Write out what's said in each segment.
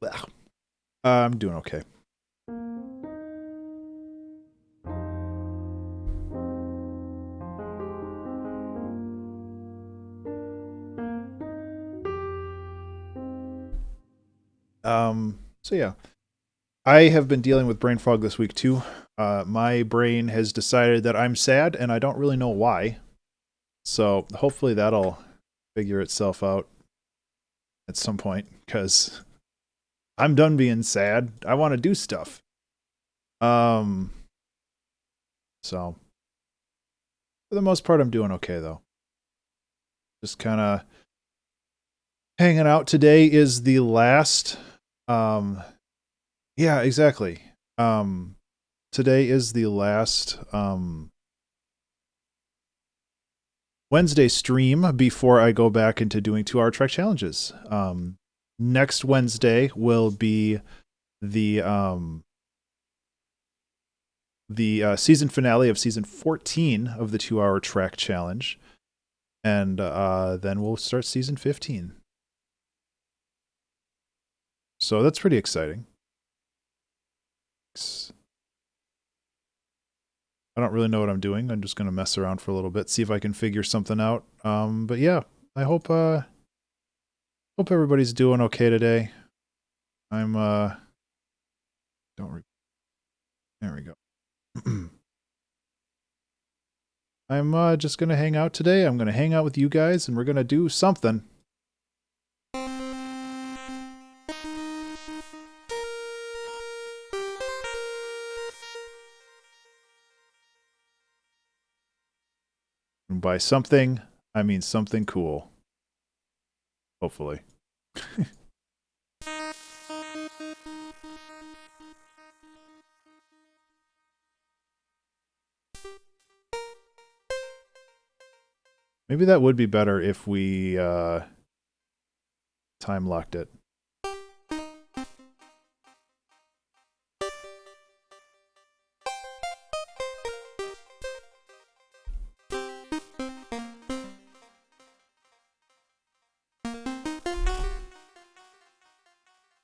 Ugh. I'm doing okay. So yeah, I have been dealing with brain fog this week too. My brain has decided that I'm sad, and I don't really know why. So hopefully that'll figure itself out at some point, because I'm done being sad. I want to do stuff. Um, so for the most part, I'm doing okay though. Just kind of hanging out. Today is the last. Um, yeah, exactly. Today is the last Wednesday stream before I go back into doing 2 hour track challenges. Next Wednesday will be the season finale of season 14 of the 2 hour track challenge, and then we'll start season 15. So that's pretty exciting. I don't really know what I'm doing. I'm just gonna mess around for a little bit, see if I can figure something out. But yeah, I hope everybody's doing okay today. I'm there we go. I'm just gonna hang out today. I'm gonna hang out with you guys, and we're gonna do something. And by something, I mean something cool. Hopefully. Maybe that would be better if we time locked it.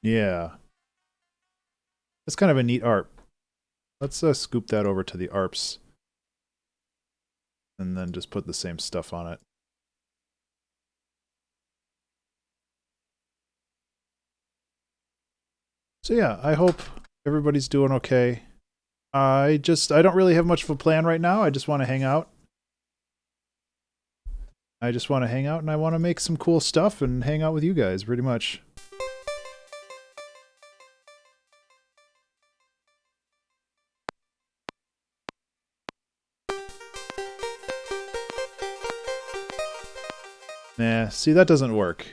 Yeah. That's kind of a neat ARP. Let's scoop that over to the ARPs. And then just put the same stuff on it. So yeah, I hope everybody's doing okay. I don't really have much of a plan right now. I just want to hang out. And I want to make some cool stuff and hang out with you guys, pretty much. Nah, see, that doesn't work.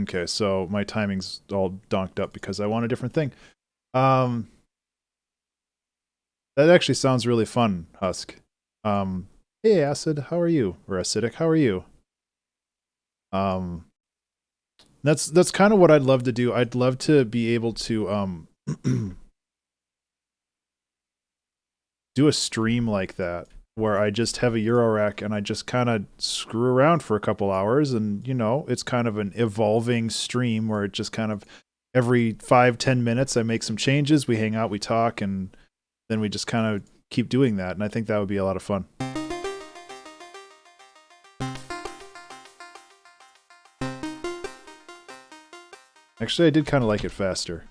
Okay, so my timing's all donked up because I want a different thing. That actually sounds really fun, Husk. Hey, Acid, how are you? Or Acidic, how are you? That's kind of what I'd love to do. I'd love to be able to do a stream like that where I just have a Eurorack and I just kind of screw around for a couple hours, and you know, it's kind of an evolving stream where it just kind of every 5-10 minutes I make some changes, we hang out, we talk, and then we just kind of keep doing that, and I think that would be a lot of fun. Actually, I did kind of like it faster.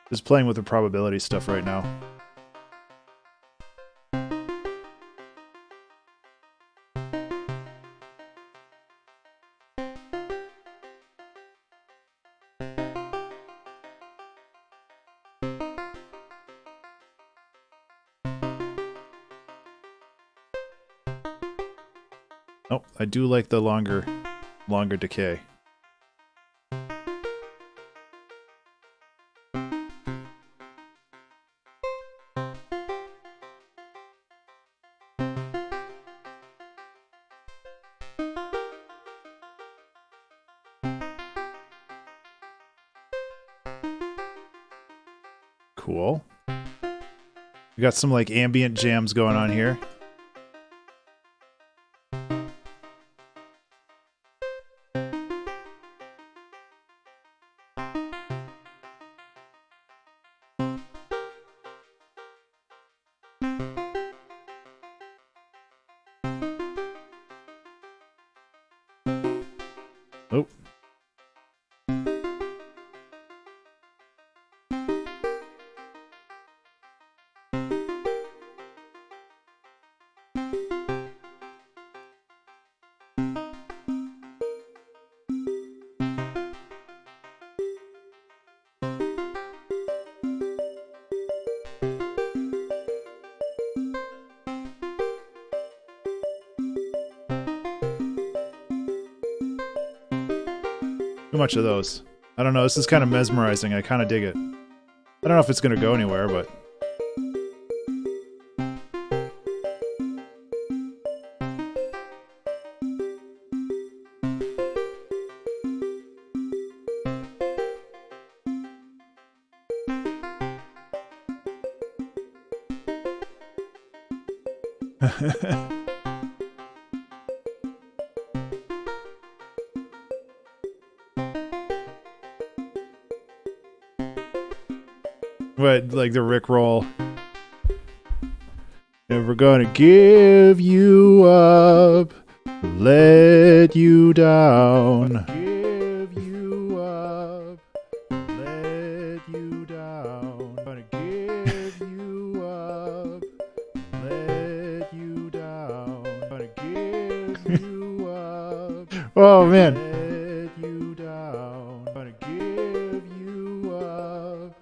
Just playing with the probability stuff right now. Oh, I do like the longer decay. Cool. We got some like ambient jams going on here. Oh. Too much of those. I don't know, this is kind of mesmerizing. I kind of dig it. I don't know if it's going to go anywhere, but... What, like the Rickroll? Never gonna give you up, let you down. Give you up, let you down. Gonna give you up, let you down. Gonna give you up. Oh man. Let you down. Gonna give you up.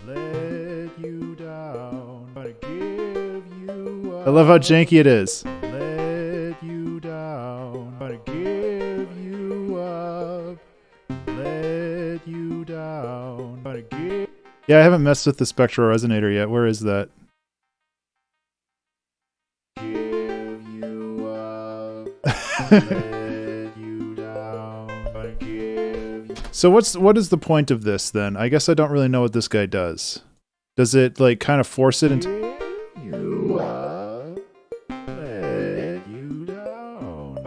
Let you down, but give you up. I love how janky it is. Let you down, but give you up. Let you down, but give. Yeah, I haven't messed with the spectral resonator yet. Where is that? Give you up. Let you down, but give you. So what is the point of this then? I guess I don't really know what this guy does. Does it like kind of force it into you up, let you down.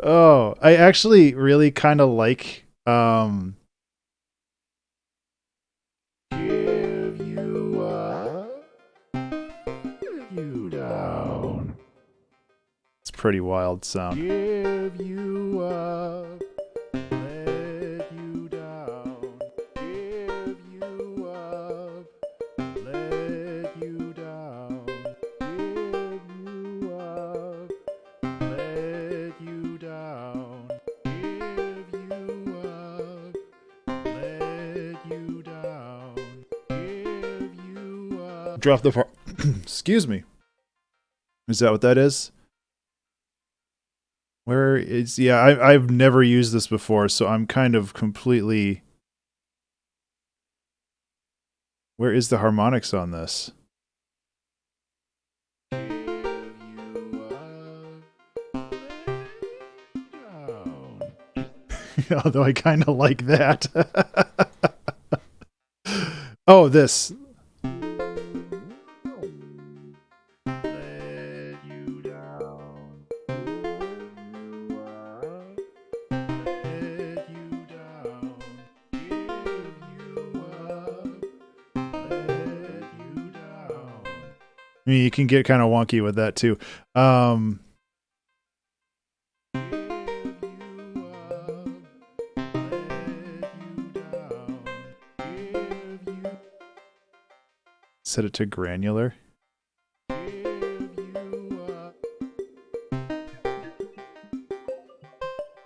Oh, I actually really kind of like give you up, let you down. It's a pretty wild sound. Give you up. Drop the part. Excuse me. Is that what that is? Where is... Yeah, I've never used this before, so I'm kind of completely... Where is the harmonics on this? Although I kind of like that. Oh, this... I mean, you can get kind of wonky with that too. Set it to granular.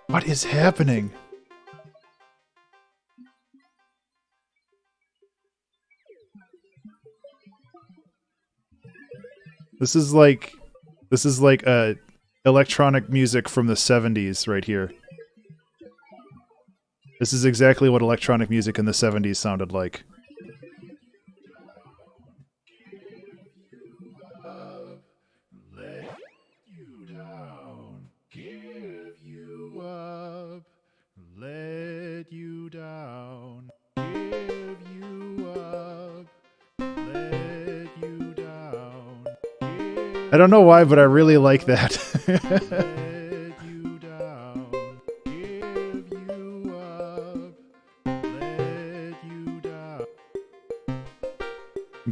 What is happening? This is like electronic music from the 70s right here. This is exactly what electronic music in the 70s sounded like. I don't know why, but I really like that.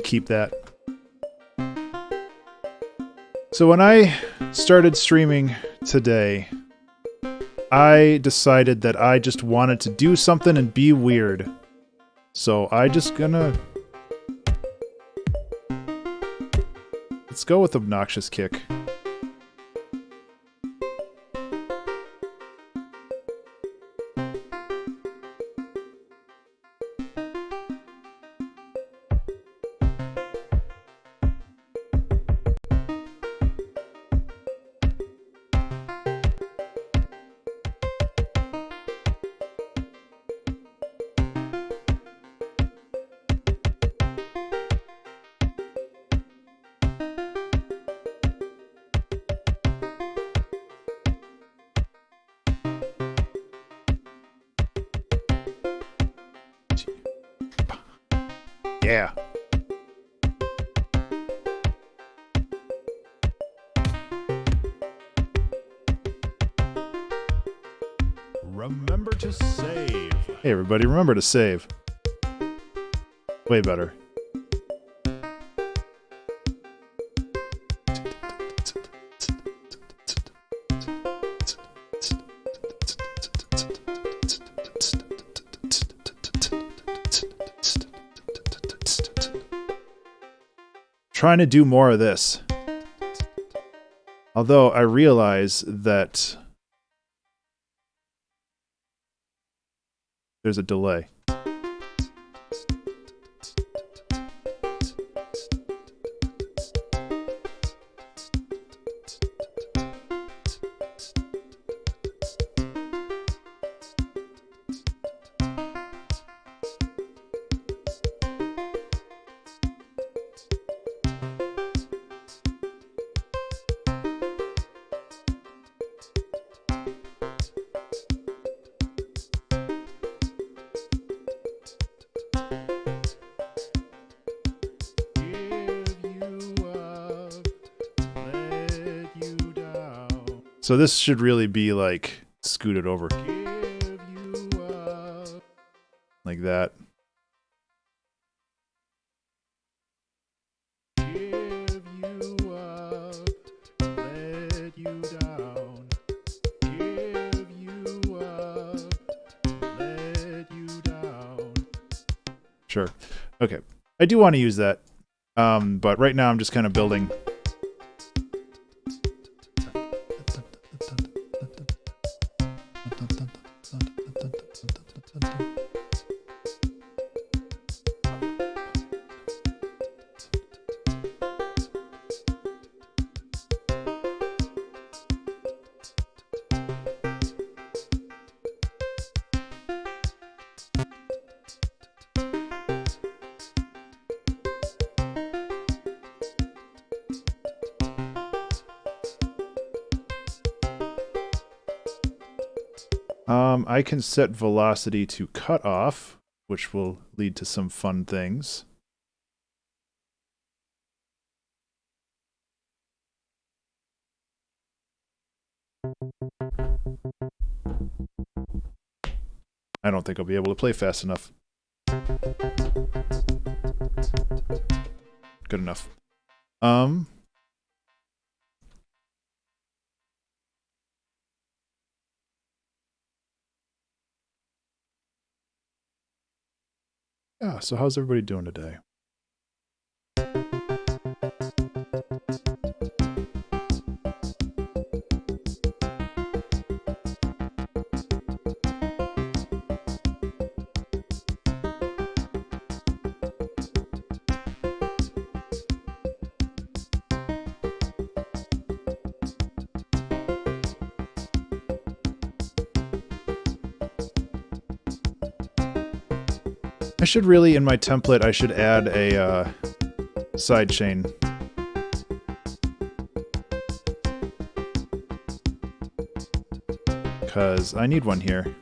Keep that. So when I started streaming today, I decided that I just wanted to do something and be weird. So I just gonna... Let's go with Obnoxious Kick. Yeah. Remember to save. Hey everybody, remember to save. Way better. Trying to do more of this. Although I realize that there's a delay. So this should really be like scooted over. Like that. Sure. Okay. I do want to use that. But right now I'm just kind of building. I can set velocity to cut off, which will lead to some fun things. I don't think I'll be able to play fast enough. Good enough. Yeah, so how's everybody doing today? I should really, in my template, I should add a sidechain. Because I need one here.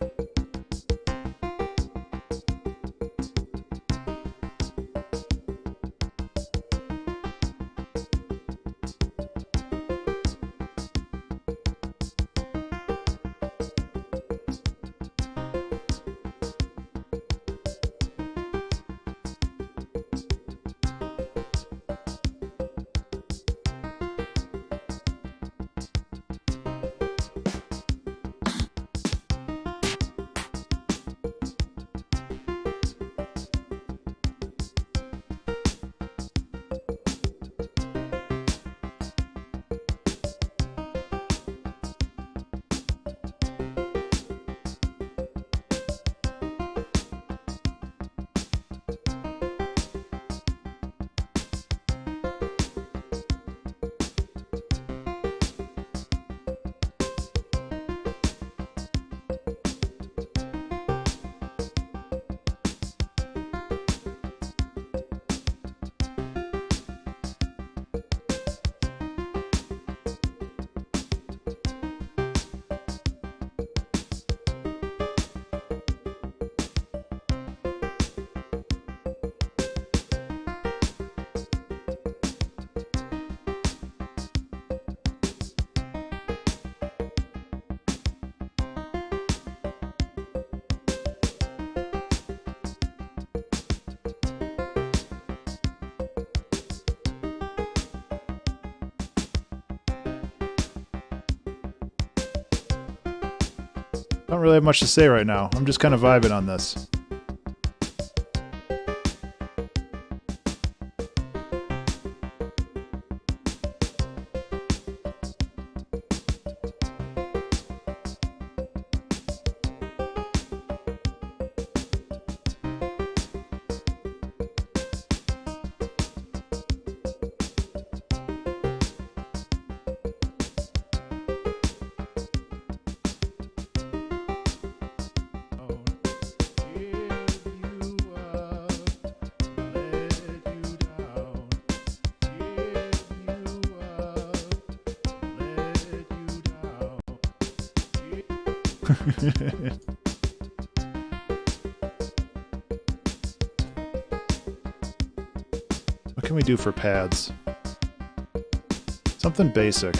Don't really have much to say right now. I'm just kind of vibing on this. What can we do for pads? Something basic.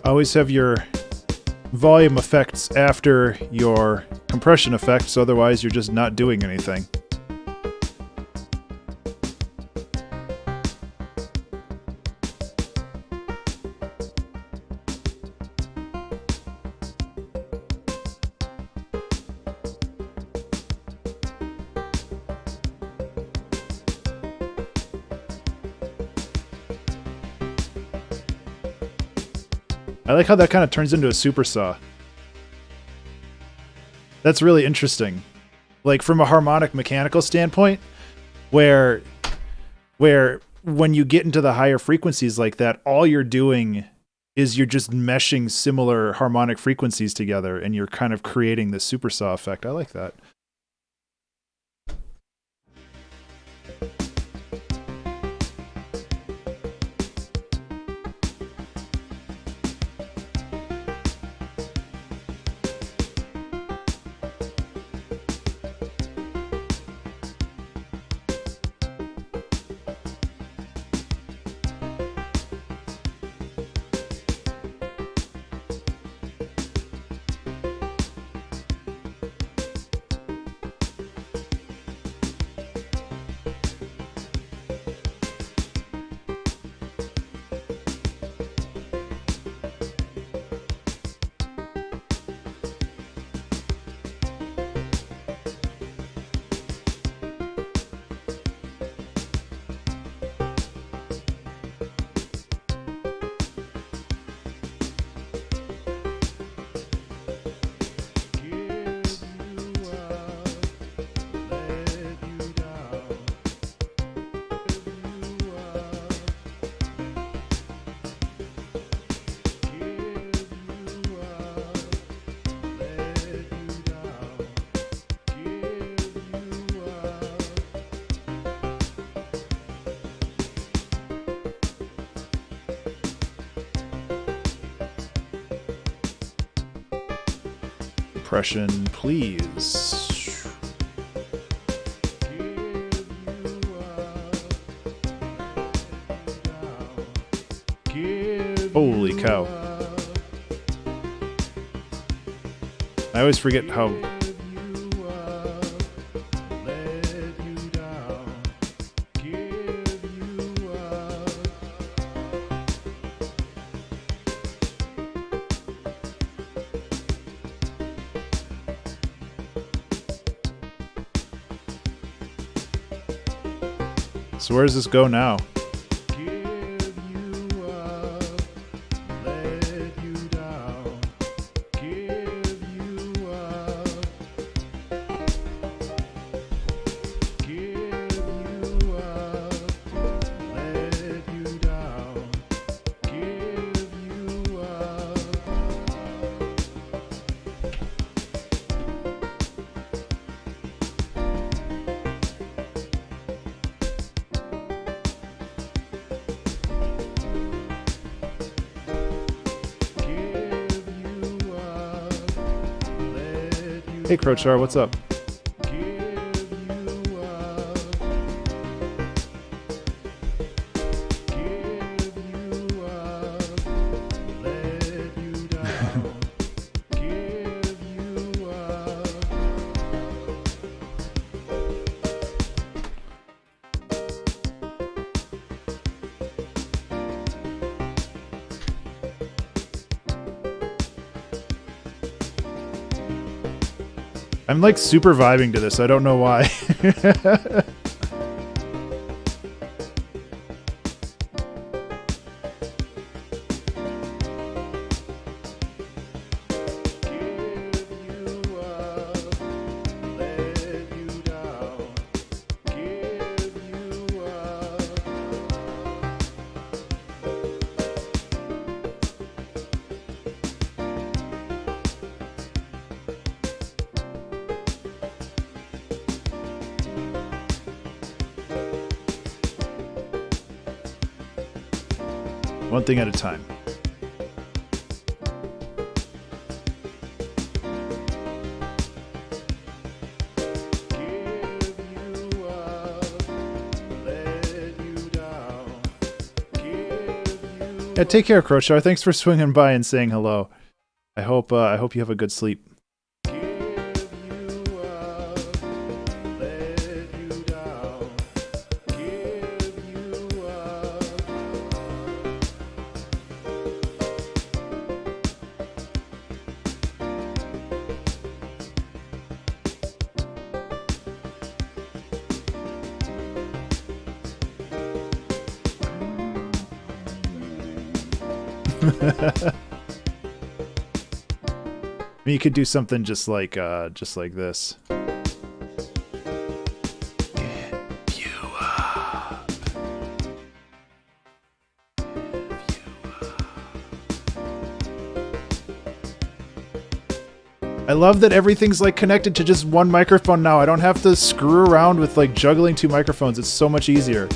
Always have your volume effects after your compression effects, otherwise you're just not doing anything. I like how that kind of turns into a supersaw. That's really interesting. Like from a harmonic mechanical standpoint, where when you get into the higher frequencies like that, all you're doing is you're just meshing similar harmonic frequencies together and you're kind of creating this supersaw effect. I like that. impression, please. Holy cow. I always forget how... So where does this go now? Hey Crochar, what's up? I'm like super vibing to this. I don't know why. One thing at a time. Yeah, take care, Crochar. Thanks for swinging by and saying hello. I hope you have a good sleep. I mean, you could do something just like this. I love that everything's like connected to just one microphone now. I don't have to screw around with like juggling two microphones. It's so much easier.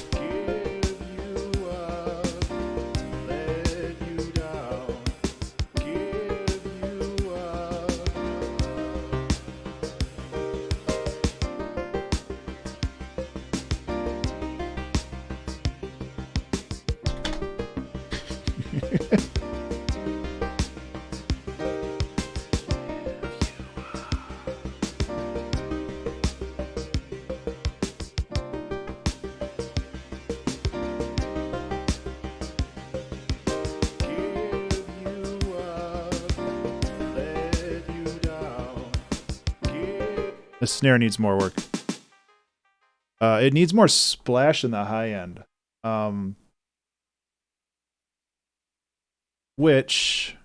The snare needs more work. It needs more splash in the high end. Which...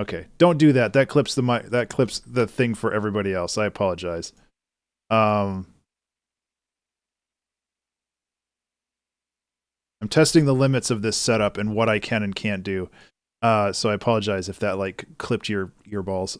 Okay, don't do that. That clips the mic. That clips the thing for everybody else. I apologize. I'm testing the limits of this setup and what I can and can't do. So I apologize if that like clipped your earballs.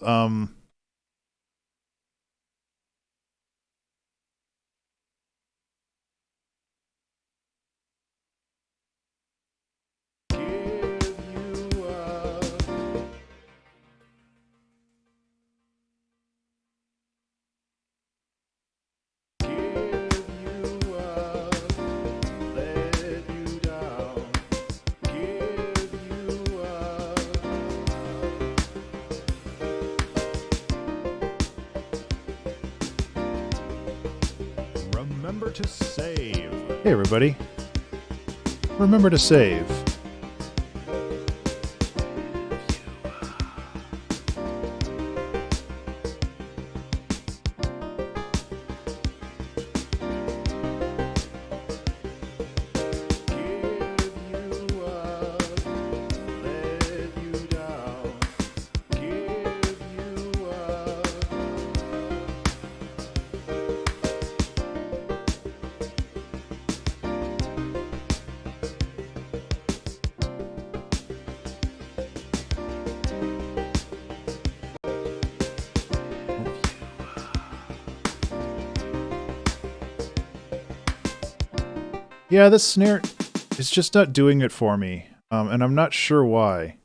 Remember to save. Hey everybody. Remember to save. Yeah, this snare is just not doing it for me, and I'm not sure why.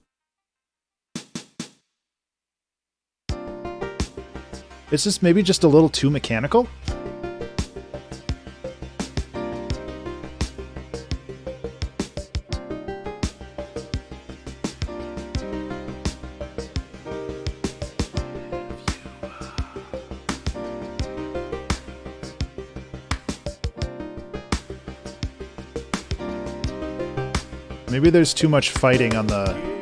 It's just maybe just a little too mechanical? Maybe there's too much fighting on the...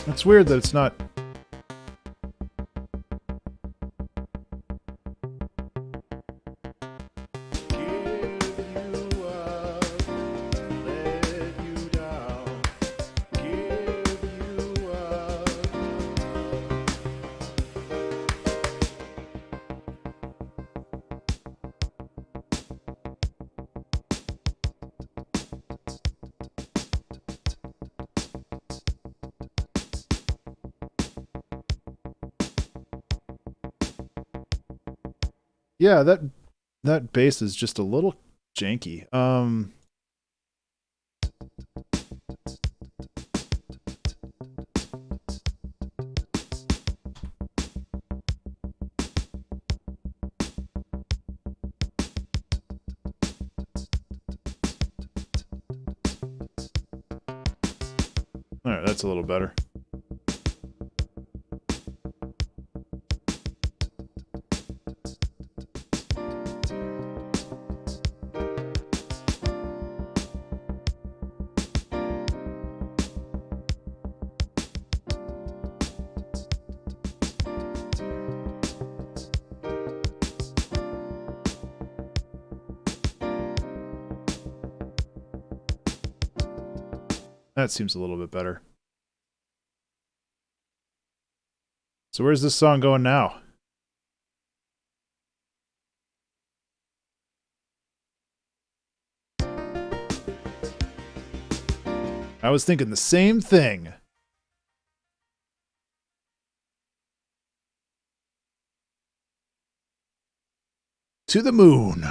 It's weird that it's not... Yeah, that bass is just a little janky. All right, that's a little better. That seems a little bit better. So where's this song going now? I was thinking the same thing. To the moon.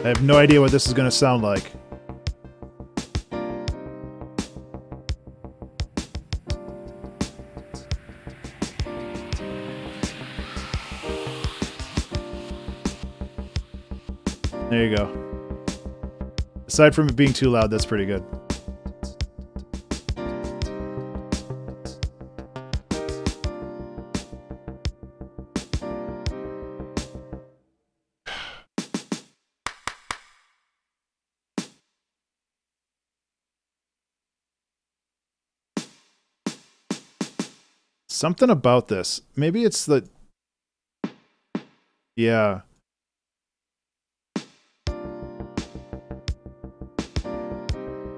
I have no idea what this is going to sound like. There you go. Aside from it being too loud, that's pretty good. Something about this. Maybe it's the... Yeah.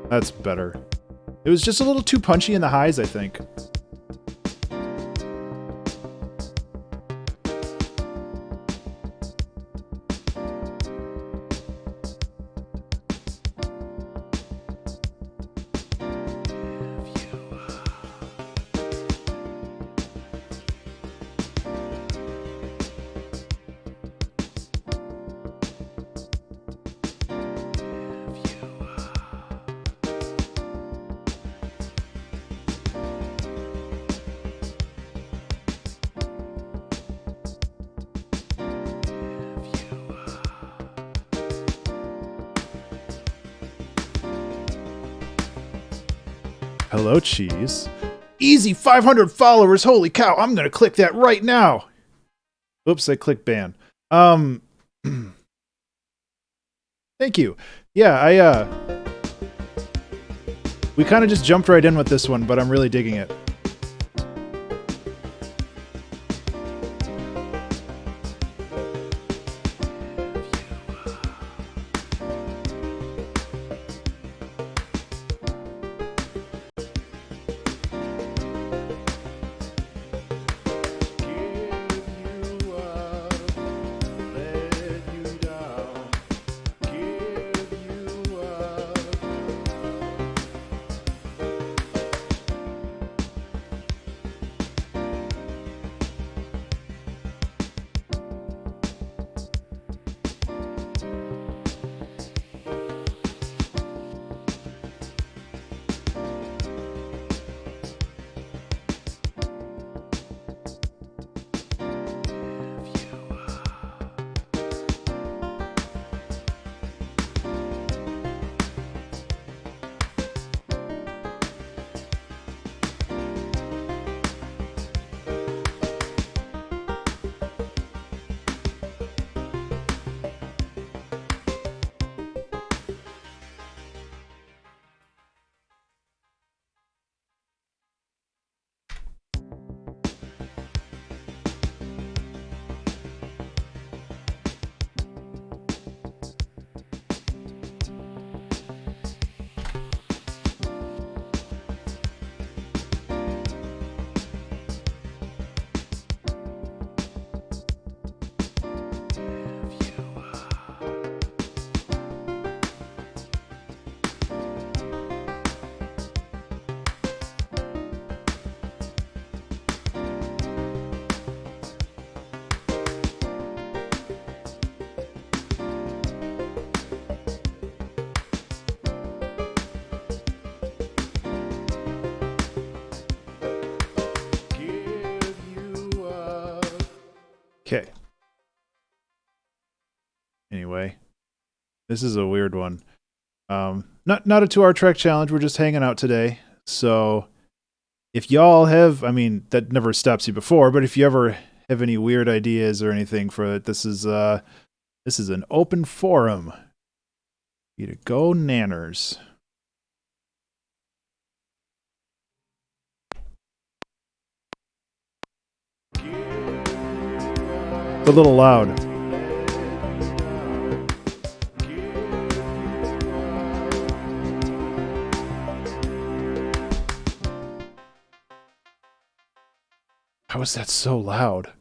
That's better. It was just a little too punchy in the highs, I think. Hello, cheese. Easy 500 followers. Holy cow. I'm going to click that right now. Oops, I clicked ban. Thank you. Yeah, we kind of just jumped right in with this one, but I'm really digging it. Okay. Anyway, this is a weird one. Not a 2-hour track challenge. We're just hanging out today. So if y'all have, I mean, that never stops you before, but if you ever have any weird ideas or anything for it, this is an open forum. You to go nanners. It's a little loud. How is that so loud?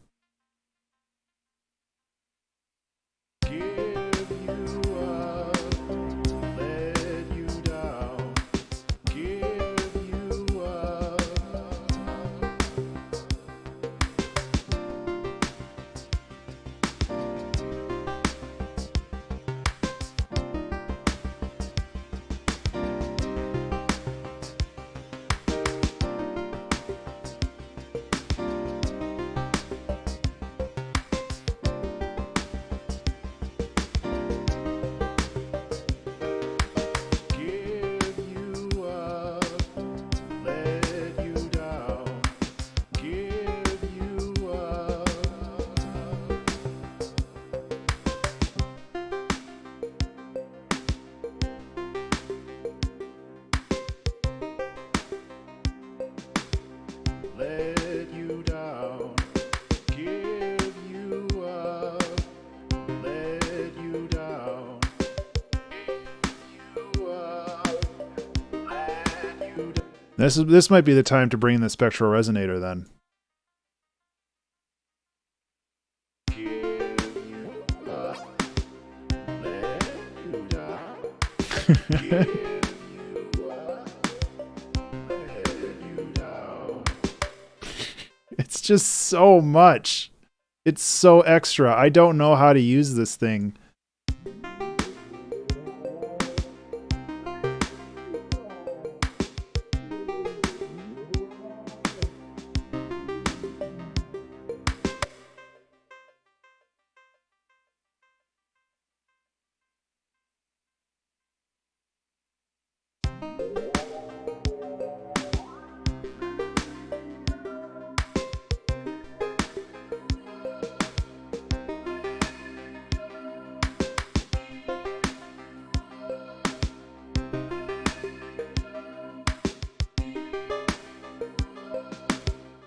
This might be the time to bring in the spectral resonator then. It's just so much. It's so extra. I don't know how to use this thing.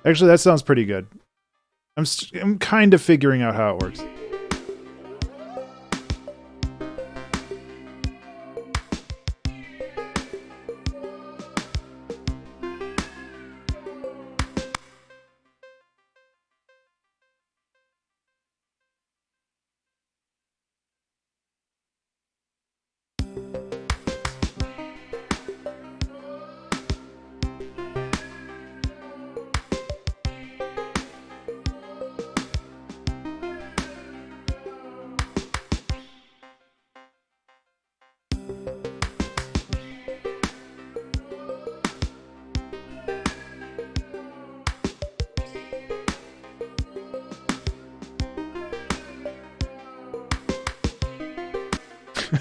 Actually, that sounds pretty good. I'm kind of figuring out how it works.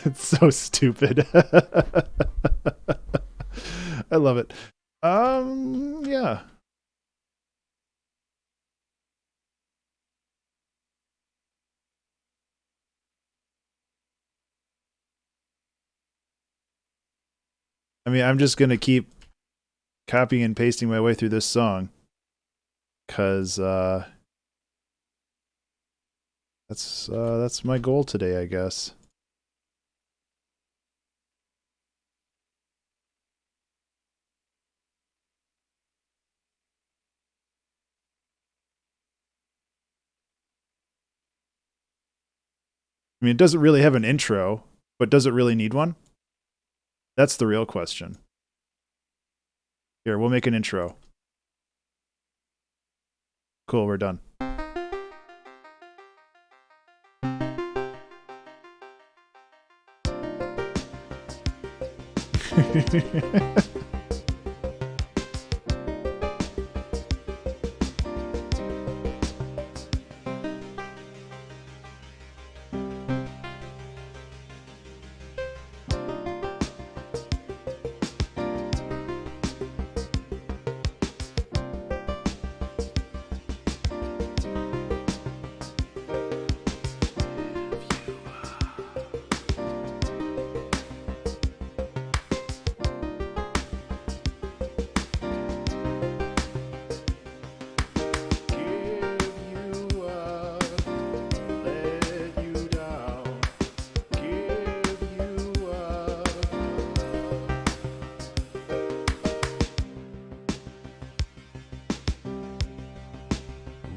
It's so stupid. I love it. Yeah. I mean, I'm just going to keep copying and pasting my way through this song. Because that's my goal today, I guess. I mean, it doesn't really have an intro, but does it really need one? That's the real question. Here, we'll make an intro. Cool, we're done.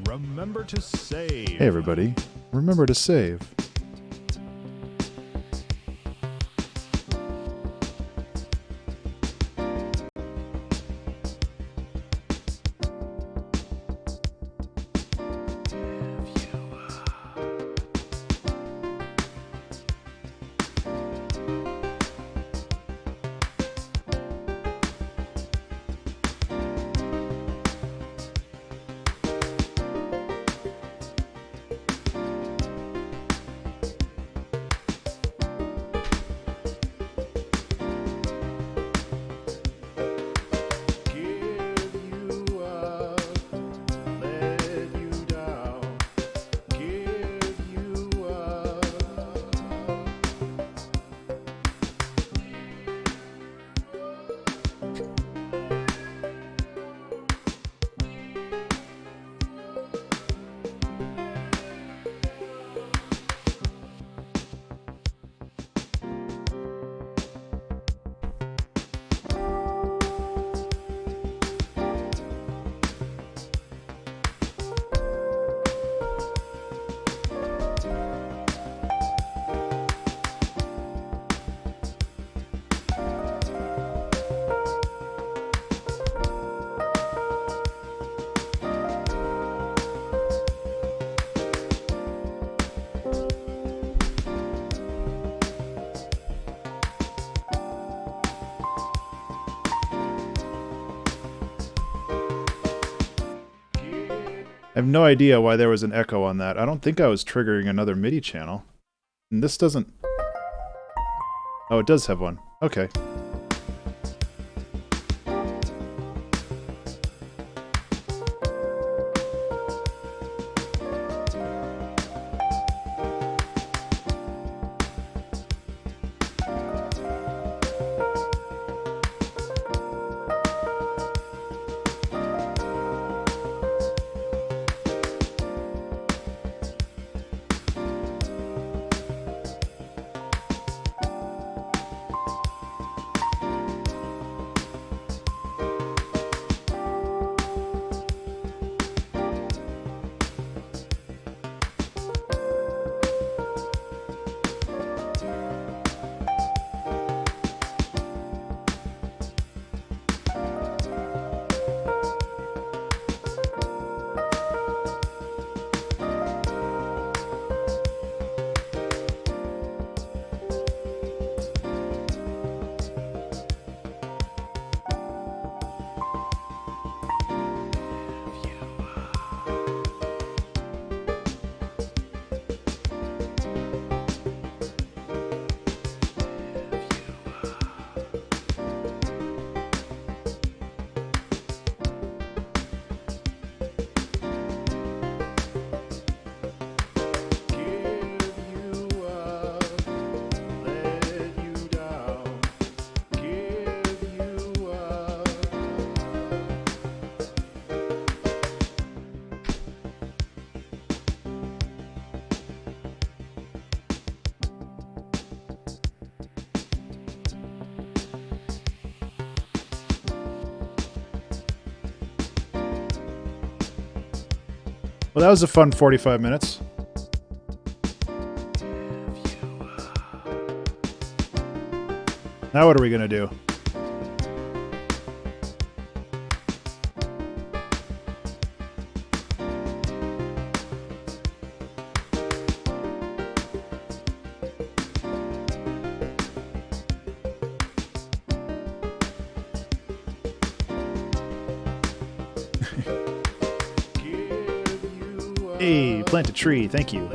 Remember to save. Hey everybody, remember to save. I have no idea why there was an echo on that. I don't think I was triggering another MIDI channel. And this doesn't... Oh, it does have one. Okay. Well, that was a fun 45 minutes. Now what are we gonna do? Hey, plant a tree, thank you.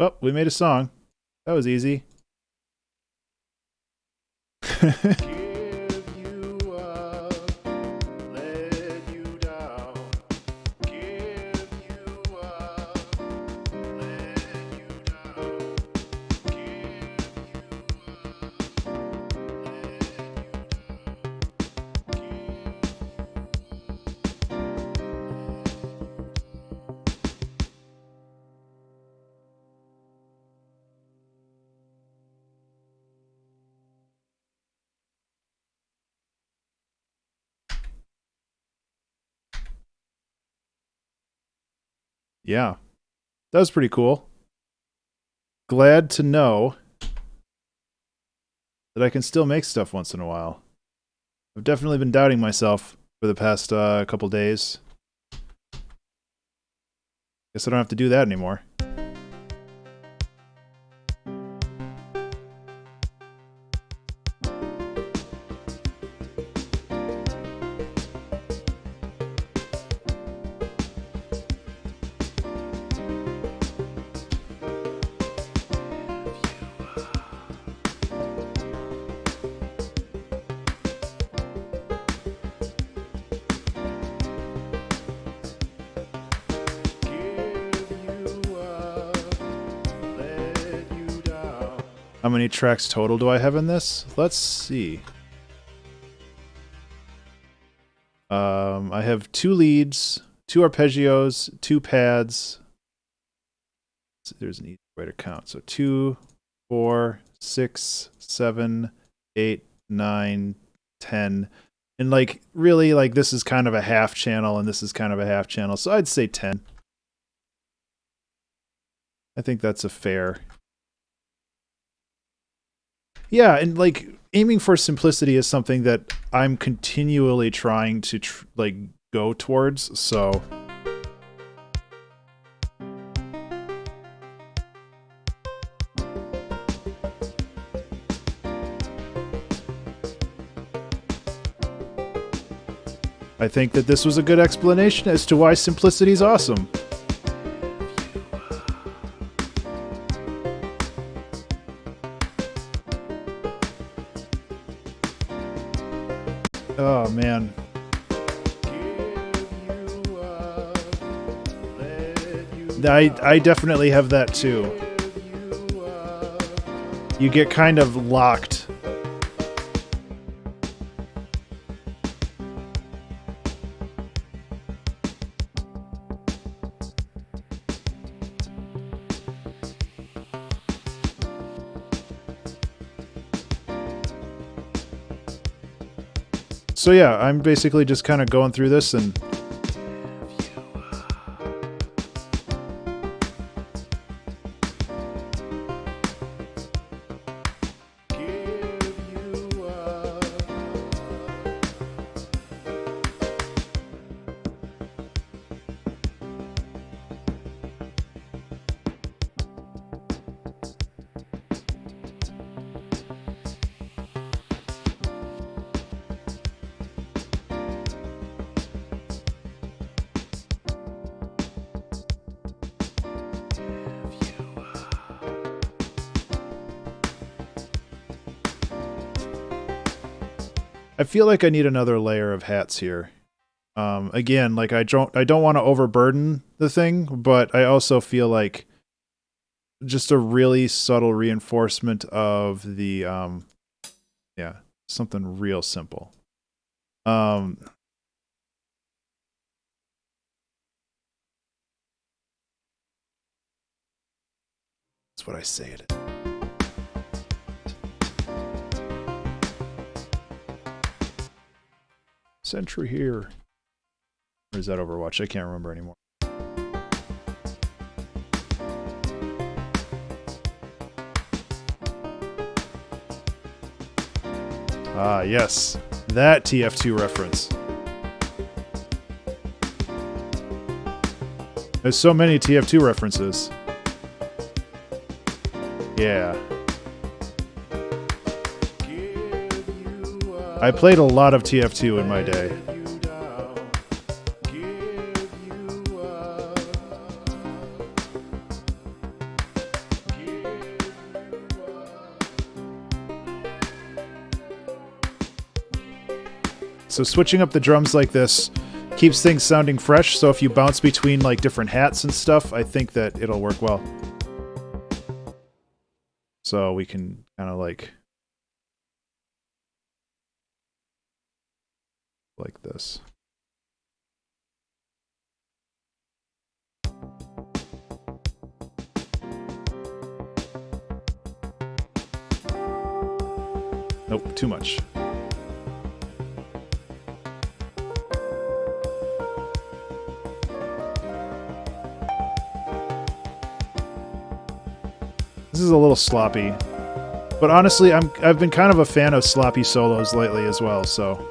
Oh, we made a song. That was easy. Yeah, that was pretty cool. Glad to know that I can still make stuff once in a while. I've definitely been doubting myself for the past couple days. Guess I don't have to do that anymore. How many tracks total do I have in this? Let's see. I have 2 leads, 2 arpeggios, 2 pads. There's an easy way to count. So 2, 4, 6, 7, 8, 9, 10. And like really like this is kind of a half channel and this is kind of a half channel. So I'd say 10. I think that's a fair. Yeah, and like aiming for simplicity is something that I'm continually trying to like go towards. So I think that this was a good explanation as to why simplicity is awesome. Oh man. I definitely have that too. You get kind of locked. So yeah, I'm basically just kind of going through this and I feel like I need another layer of hats here. Again, like I don't want to overburden the thing, but I also feel like just a really subtle reinforcement of the yeah, something real simple. That's what I say it. Sentry here. Or is that Overwatch? I can't remember anymore. Ah, yes. That TF2 reference. There's so many TF2 references. Yeah. I played a lot of TF2 in my day. So switching up the drums like this keeps things sounding fresh, so if you bounce between like different hats and stuff, I think that it'll work well. So we can kind of like this. Nope, too much. This is a little sloppy. But honestly, I've been kind of a fan of sloppy solos lately as well, so.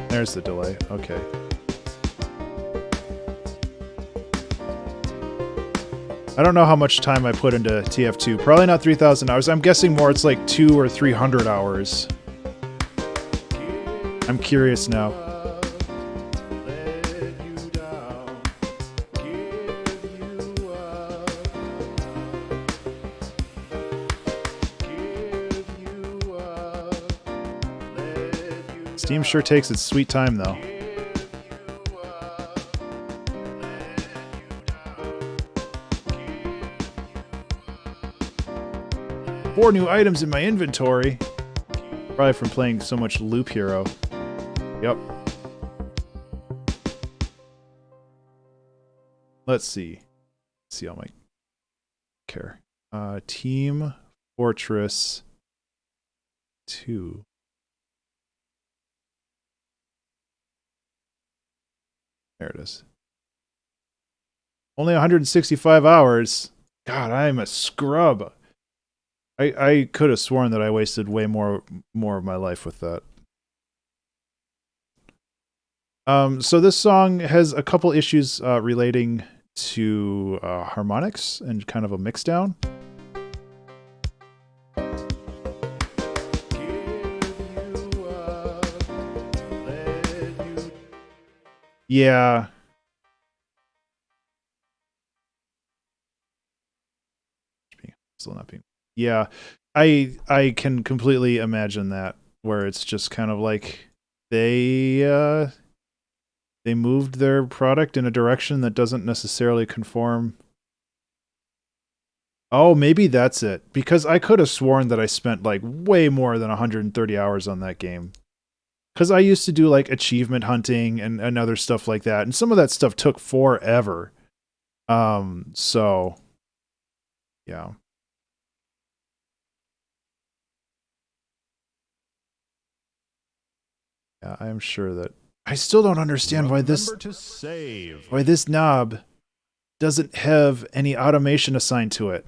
There's the delay. Okay. I don't know how much time I put into TF2. Probably not 3,000 hours. I'm guessing more it's like 200 or 300 hours. I'm curious now. Steam sure takes its sweet time, though. Four new items in my inventory. Probably from playing so much Loop Hero. Yep. Let's see. Let's see all my care. Team Fortress 2. There it is. Only 165 hours. God, I'm a scrub. I could have sworn that I wasted way more of my life with that. So this song has a couple issues relating to harmonics and kind of a mix down. Yeah. Still not being. Yeah, I can completely imagine that, where it's just kind of like they moved their product in a direction that doesn't necessarily conform. Oh, maybe that's it, because I could have sworn that I spent like way more than 130 hours on that game. Because I used to do like achievement hunting and other stuff like that, and some of that stuff took forever. So yeah. Yeah, I am sure that I still don't understand why this knob doesn't have any automation assigned to it.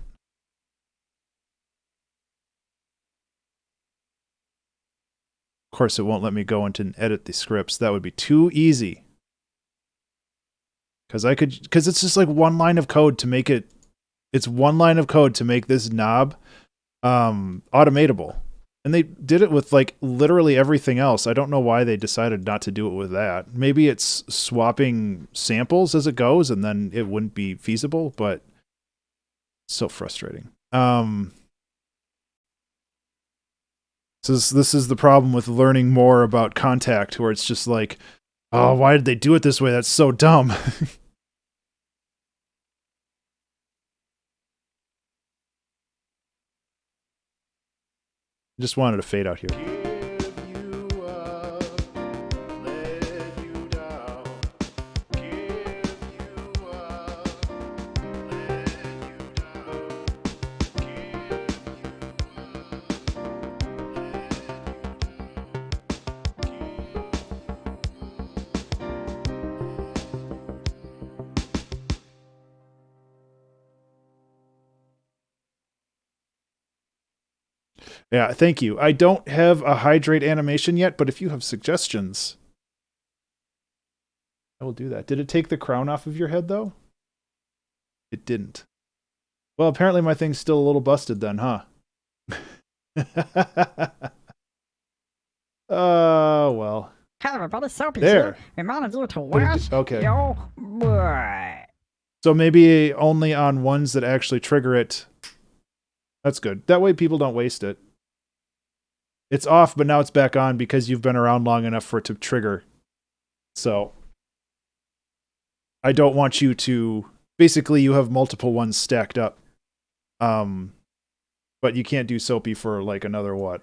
Of course, it won't let me go into and edit the scripts. That would be too easy. Because it's just like one line of code to make it. It's one line of code to make this knob automatable. And they did it with like literally everything else. I don't know why they decided not to do it with that. Maybe it's swapping samples as it goes, and then it wouldn't be feasible, but so frustrating. So this is the problem with learning more about Contact, where it's just like, oh, why did they do it this way? That's so dumb. Just wanted to fade out here. Yeah, thank you. I don't have a hydrate animation yet, but if you have suggestions, I will do that. Did it take the crown off of your head, though? It didn't. Well, apparently my thing's still a little busted then, huh? Oh, well. Hey everybody, Soapy There. here. Reminded you to watch Okay. your boy. So maybe only on ones that actually trigger it. That's good. That way people don't waste it. It's off, but now it's back on because you've been around long enough for it to trigger. So I don't want you to... Basically, you have multiple ones stacked up. But you can't do Soapy for like another, what,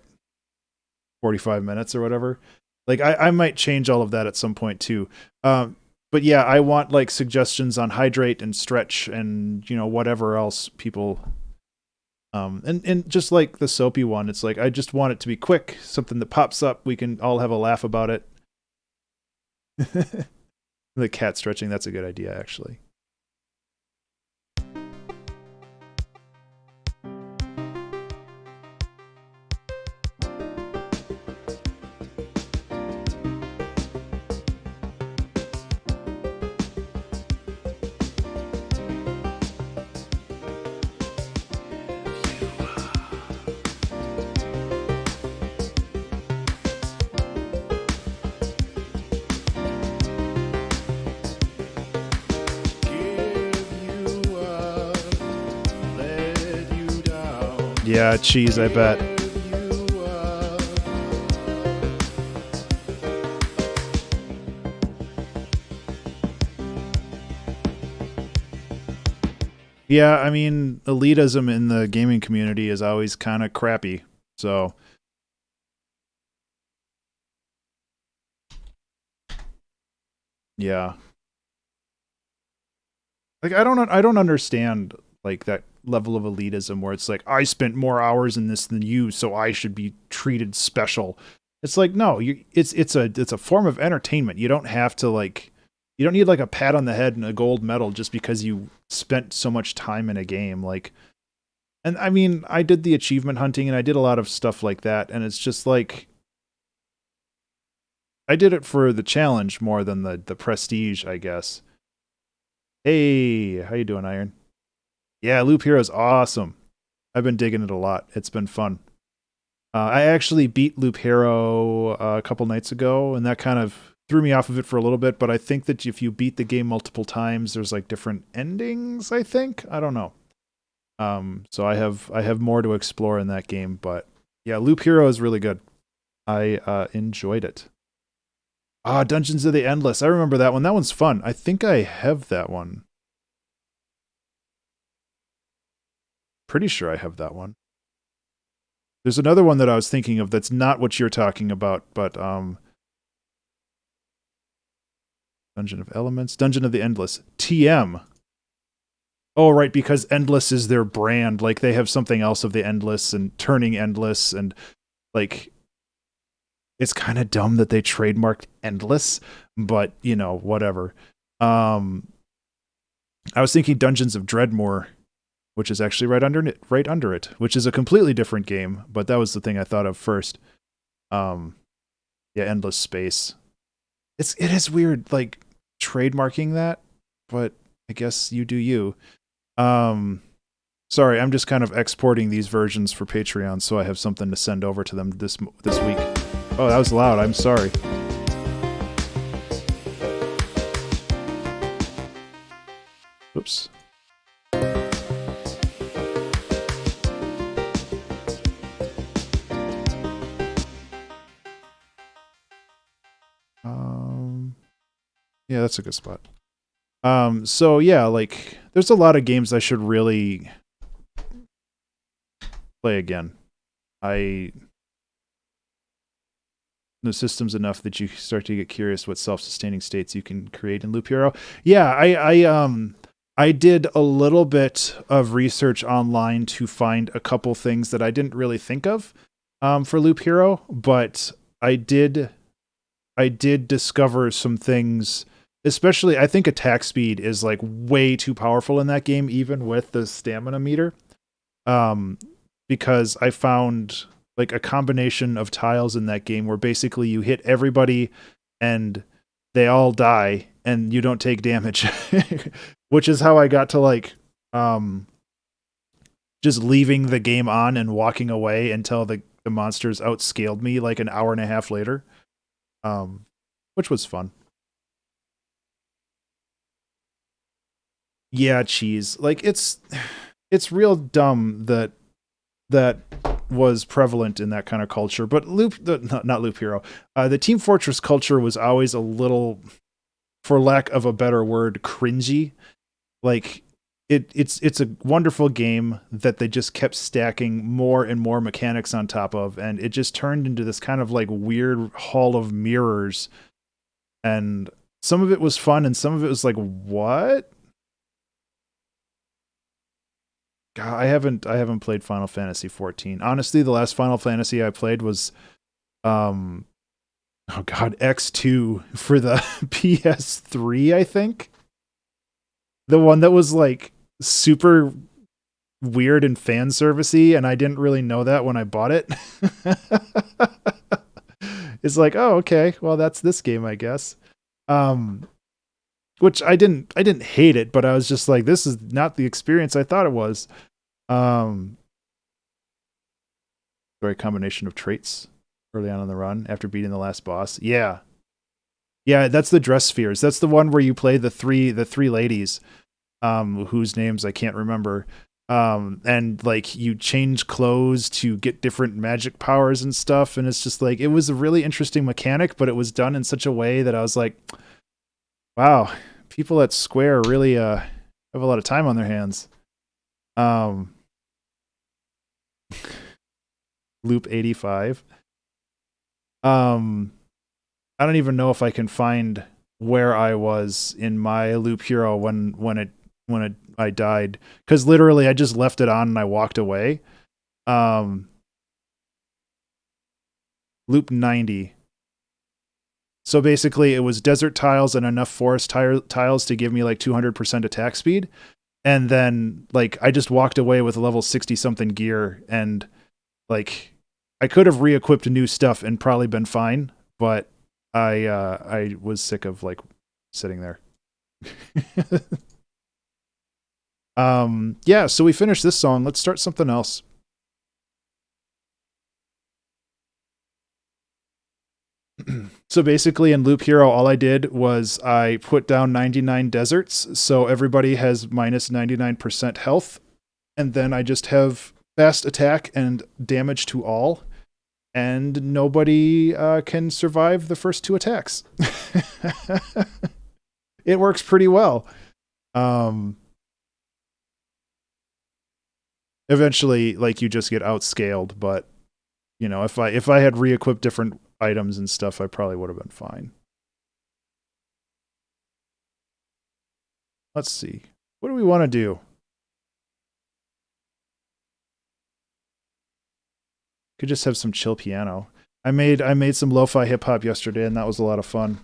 45 minutes or whatever. Like I might change all of that at some point too. But yeah, I want like suggestions on hydrate and stretch and whatever else people. And just like the soapy one, it's like I just want it to be quick, something that pops up. We can all have a laugh about it. The cat stretching, that's a good idea, actually. Yeah, cheese, I bet. Yeah, I mean, elitism in the gaming community is always kind of crappy. So, yeah. Like I don't understand like that level of elitism where it's like I spent more hours in this than you, so I should be treated special. It's like no, it's a form of entertainment. You don't have to like you don't need like a pat on the head and a gold medal just because you spent so much time in a game. Like, and I mean, I did the achievement hunting and I did a lot of stuff like that, and it's just like I did it for the challenge more than the prestige, I guess. Hey, how you doing, Iron? Yeah, Loop Hero is awesome. I've been digging it a lot. It's been fun. I actually beat Loop Hero a couple nights ago, and that kind of threw me off of it for a little bit. But I think that if you beat the game multiple times, there's like different endings. I think I don't know. So I have more to explore in that game. But yeah, Loop Hero is really good. I enjoyed it. Dungeons of the Endless. I remember that one. That one's fun. I think I have that one. Pretty sure I have that one. There's another one that I was thinking of that's not what you're talking about, but Dungeon of Elements, Dungeon of the Endless, TM. Oh, right, because Endless is their brand. Like they have something else of the Endless and Turning Endless, and like it's kind of dumb that they trademarked Endless, but whatever. I was thinking Dungeons of Dreadmore, which is actually right under it, which is a completely different game, but that was the thing I thought of first. Yeah, Endless Space. It is weird, like trademarking that, but I guess you do you. Sorry, I'm just kind of exporting these versions for Patreon, so I have something to send over to them this week. Oh, that was loud. I'm sorry. Oops. Yeah, that's a good spot. So yeah, like there's a lot of games I should really play again. The system's enough that you start to get curious what self-sustaining states you can create in Loop Hero. Yeah, I did a little bit of research online to find a couple things that I didn't really think of for Loop Hero, but I did discover some things. Especially, I think attack speed is like way too powerful in that game, even with the stamina meter. Because I found like a combination of tiles in that game where basically you hit everybody and they all die and you don't take damage, which is how I got to like just leaving the game on and walking away until the monsters outscaled me like an hour and a half later, which was fun. Yeah, cheese. Like it's real dumb that was prevalent in that kind of culture. But not Loop Hero. The Team Fortress culture was always a little, for lack of a better word, cringy. Like it's a wonderful game that they just kept stacking more and more mechanics on top of, and it just turned into this kind of like weird hall of mirrors. And some of it was fun, and some of it was like, what? God, I haven't played Final Fantasy 14. Honestly, the last Final Fantasy I played was oh god, X2 for the PS3, I think. The one that was like super weird and fan servicey, and I didn't really know that when I bought it. It's like, oh, okay, well that's this game, I guess. Which I didn't hate it, but I was just like, this is not the experience I thought it was. Very combination of traits early on in the run after beating the last boss. Yeah, that's the dress spheres. That's the one where you play the three ladies, whose names I can't remember. And like you change clothes to get different magic powers and stuff, and it's just like, it was a really interesting mechanic, but it was done in such a way that I was like, wow, people at Square really have a lot of time on their hands. Loop 85. I don't even know if I can find where I was in my Loop Hero when I died, because literally I just left it on and I walked away. Loop 90. So basically it was desert tiles and enough forest tiles to give me like 200% attack speed. And then like I just walked away with a level 60 something gear, and like I could have re-equipped new stuff and probably been fine, but I was sick of like sitting there. Yeah, so we finished this song. Let's start something else. So basically in Loop Hero, all I did was I put down 99 deserts, so everybody has minus 99% health, and then I just have fast attack and damage to all, and nobody can survive the first two attacks. It works pretty well. Eventually, like, you just get outscaled, but you know, if I had re-equipped different items and stuff, I probably would have been fine. Let's see. What do we want to do? Could just have some chill piano. I made some lo-fi hip hop yesterday, and that was a lot of fun.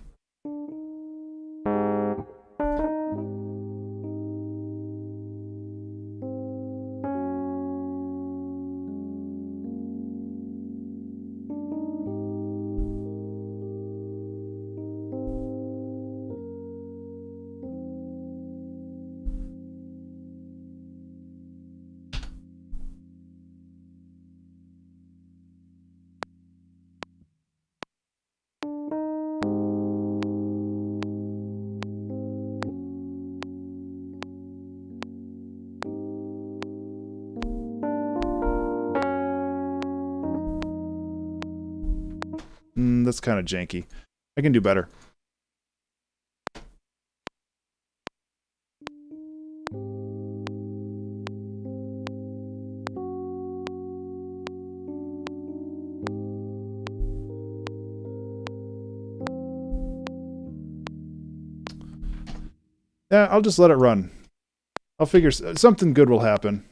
That's kind of janky. I can do better. Yeah, I'll just let it run. I'll figure something good will happen.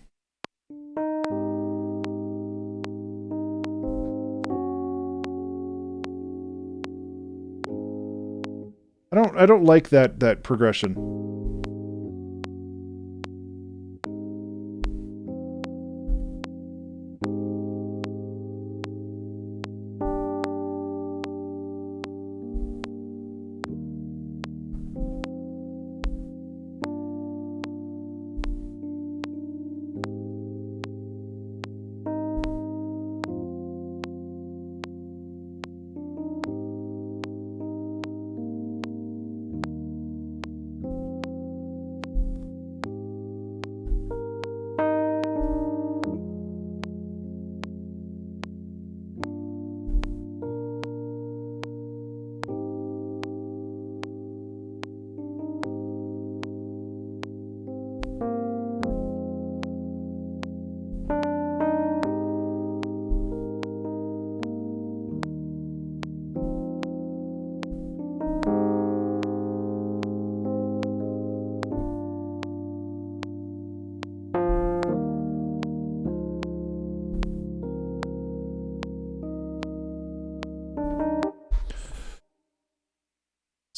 I don't like that progression.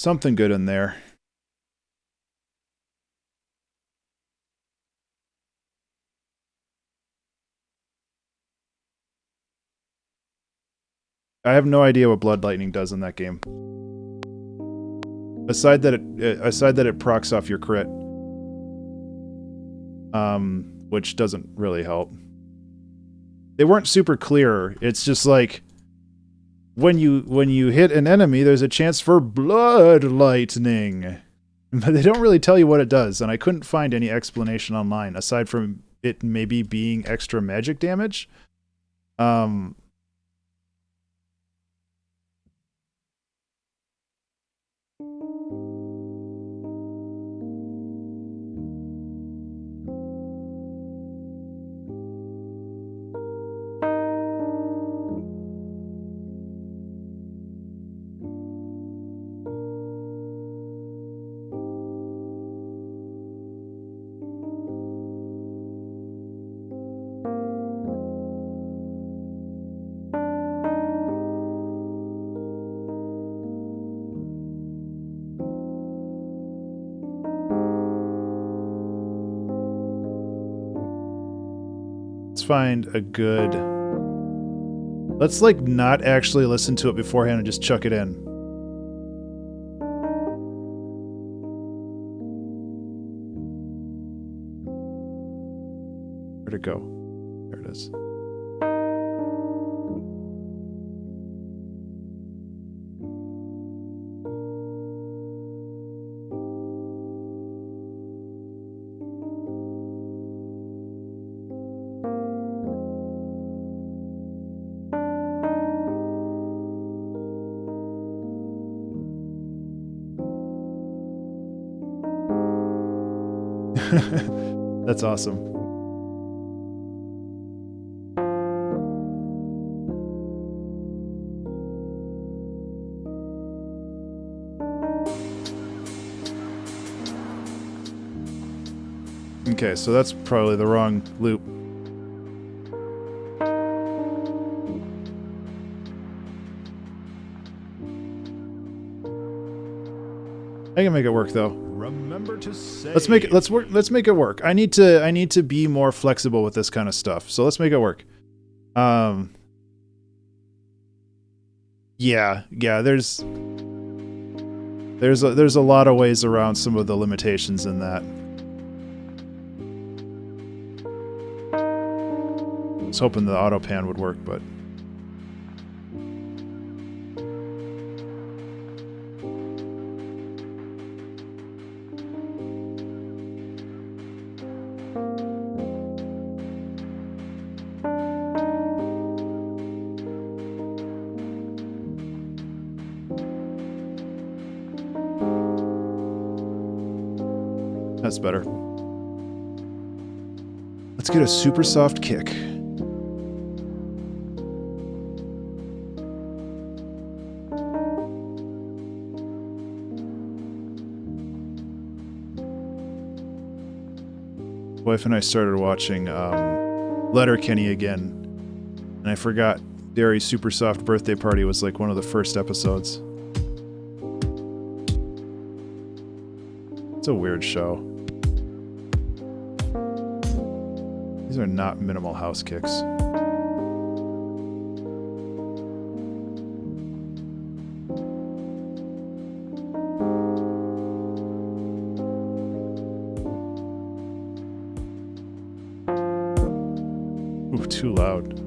something good in there. I have no idea what Blood Lightning does in that game. Aside that it procs off your crit. Which doesn't really help. They weren't super clear. It's just like when you hit an enemy, there's a chance for Blood Lightning. But they don't really tell you what it does, and I couldn't find any explanation online aside from it maybe being extra magic damage. Let's find a good... Let's, like, not actually listen to it beforehand and just chuck it in. Where'd it go? There it is. That's awesome. Okay, so that's probably the wrong loop. I can make it work though. Remember to save. Let's make it. Let's make it work. I need to be more flexible with this kind of stuff. So let's make it work. Yeah. There's a lot of ways around some of the limitations in that. I was hoping the auto pan would work, but. That's better. Let's get a super soft kick. Wife and I started watching Letterkenny again, and I forgot Derry's super soft birthday party was like one of the first episodes. It's a weird show. These are not minimal house kicks. Ooh, too loud.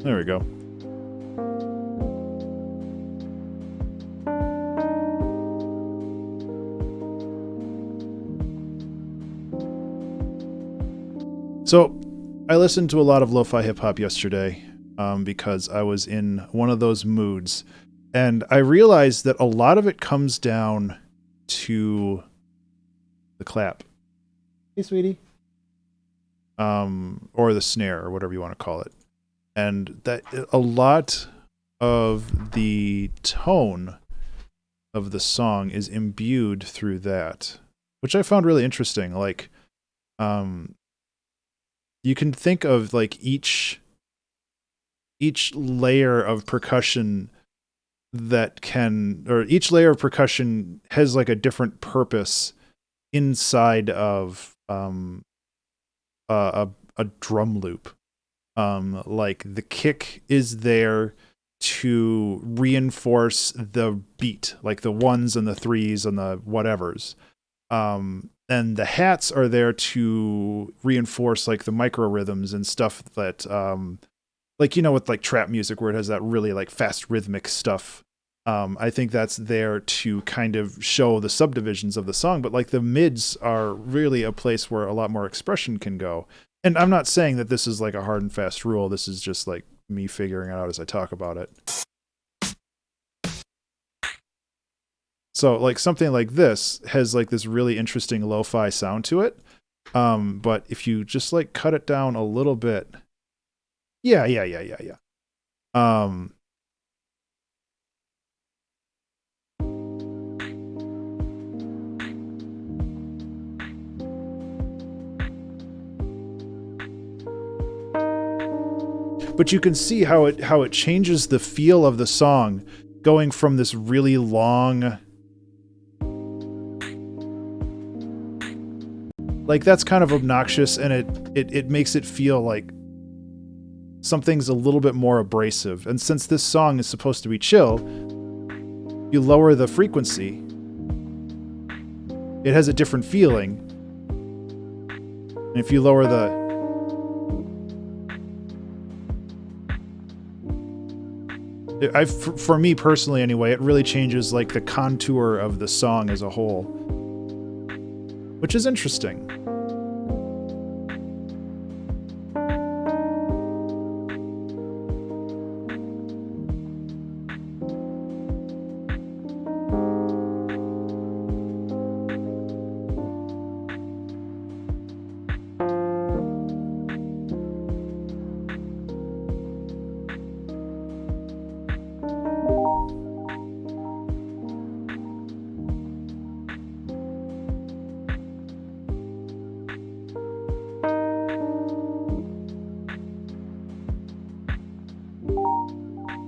There we go. So, I listened to a lot of lo-fi hip-hop yesterday because I was in one of those moods. And I realized that a lot of it comes down to the clap. Hey, sweetie. or the snare or whatever you want to call it. And that a lot of the tone of the song is imbued through that, which I found really interesting. Like, you can think of like each layer of percussion each layer of percussion has like a different purpose inside of a drum loop. Like the kick is there to reinforce the beat, like the ones and the threes and the whatevers. And the hats are there to reinforce like the micro rhythms and stuff that, like, you know, with like trap music where it has that really like fast rhythmic stuff. I think that's there to kind of show the subdivisions of the song, but like the mids are really a place where a lot more expression can go. And I'm not saying that this is like a hard and fast rule. This is just like me figuring it out as I talk about it. So like something like this has like this really interesting lo-fi sound to it. But if you just like cut it down a little bit. Yeah. But you can see how it changes the feel of the song, going from this really long, like that's kind of obnoxious, and it makes it feel like something's a little bit more abrasive. And since this song is supposed to be chill, you lower the frequency, it has a different feeling. And if you lower the for me personally anyway, it really changes like the contour of the song as a whole, which is interesting.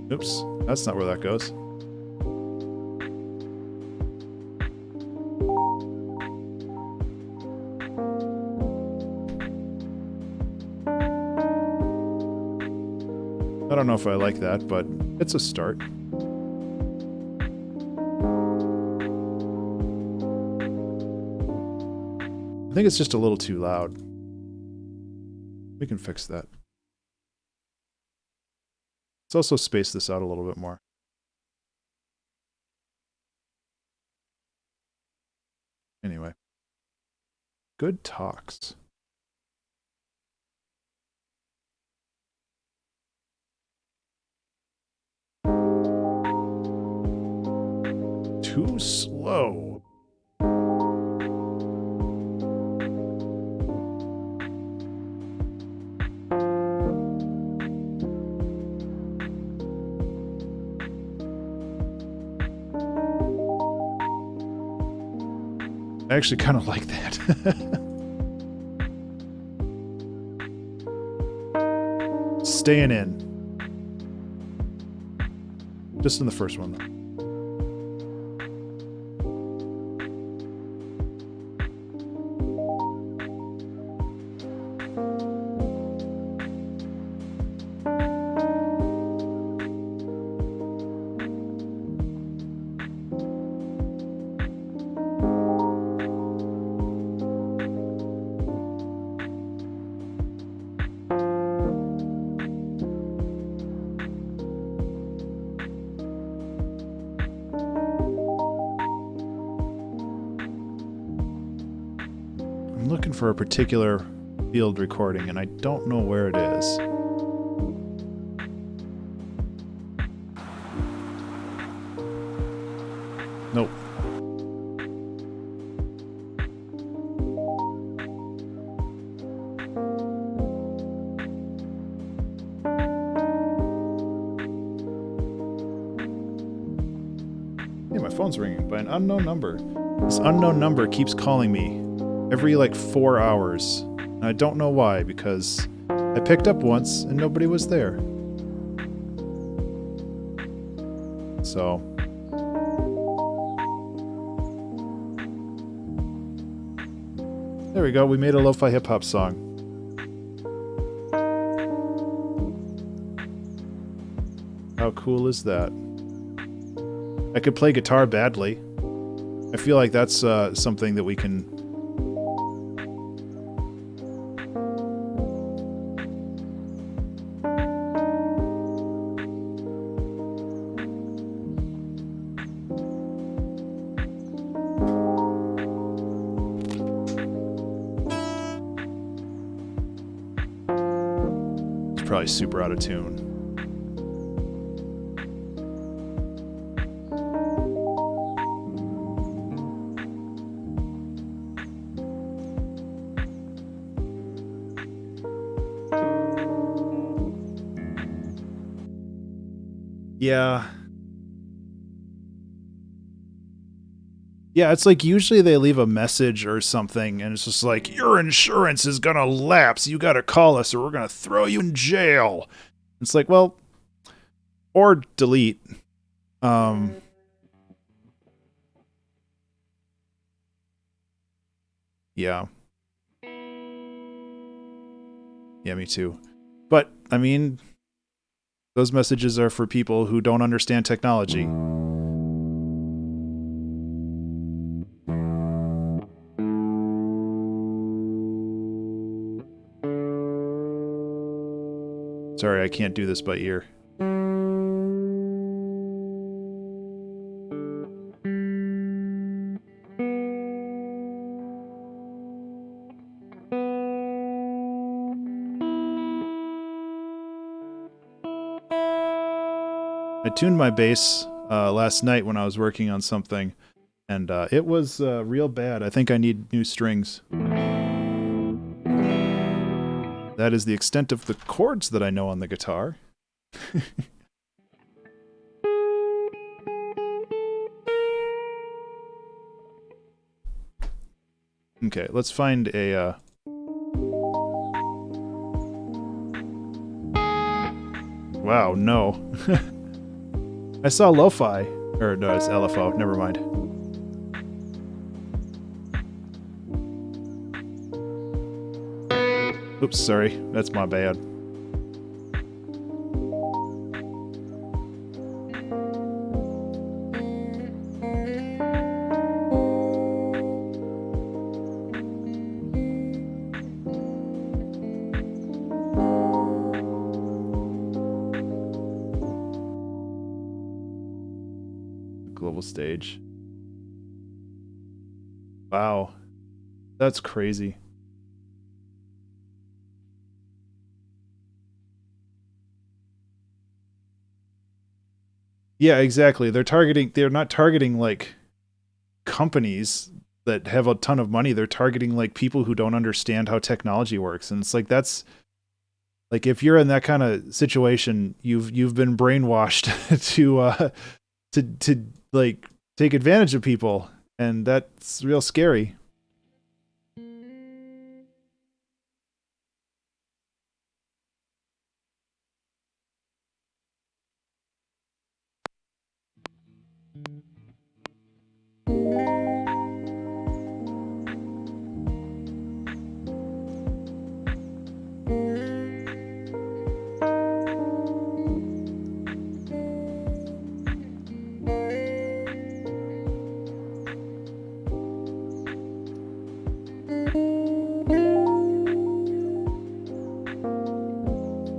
Oops, that's not where that goes. I don't know if I like that, but it's a start. I think it's just a little too loud. We can fix that. Let's also space this out a little bit more. Anyway. Good talks. Too slow. I actually kind of like that. Staying in. Just in the first one, though. I'm looking for a particular field recording, and I don't know where it is. Nope. phone's ringing by an unknown number. This unknown number keeps calling me every like 4 hours. And I don't know why, because I picked up once and nobody was there. So... there we go, we made a lo-fi hip-hop song. How cool is that? I could play guitar badly. I feel like that's something that we can... It's probably super out of tune. Yeah. Yeah, it's like usually they leave a message or something and it's just like, your insurance is gonna lapse, you gotta call us or we're gonna throw you in jail. It's like, well, or delete. Yeah. Yeah, me too. But, I mean, those messages are for people who don't understand technology. Sorry, I can't do this by ear. I tuned my bass last night when I was working on something, and it was real bad. I think I need new strings. That is the extent of the chords that I know on the guitar. Okay, let's find a... Wow, no. I saw lo-fi. Or no, it's LFO. Never mind. Oops, sorry. That's my bad. Global stage. Wow. That's crazy. Yeah, exactly. They're not targeting like companies that have a ton of money. They're targeting like people who don't understand how technology works. And it's like, that's like, if you're in that kind of situation, you've been brainwashed to like take advantage of people, and that's real scary.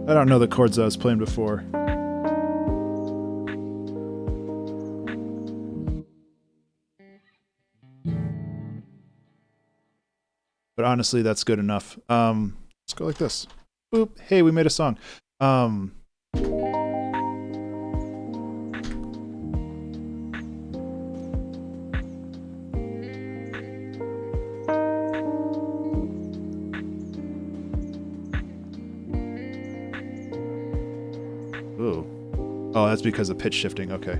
I don't know the chords I was playing before. But honestly, that's good enough. Let's go like this. Boop. Hey, we made a song. Ooh. Oh, that's because of pitch shifting. Okay.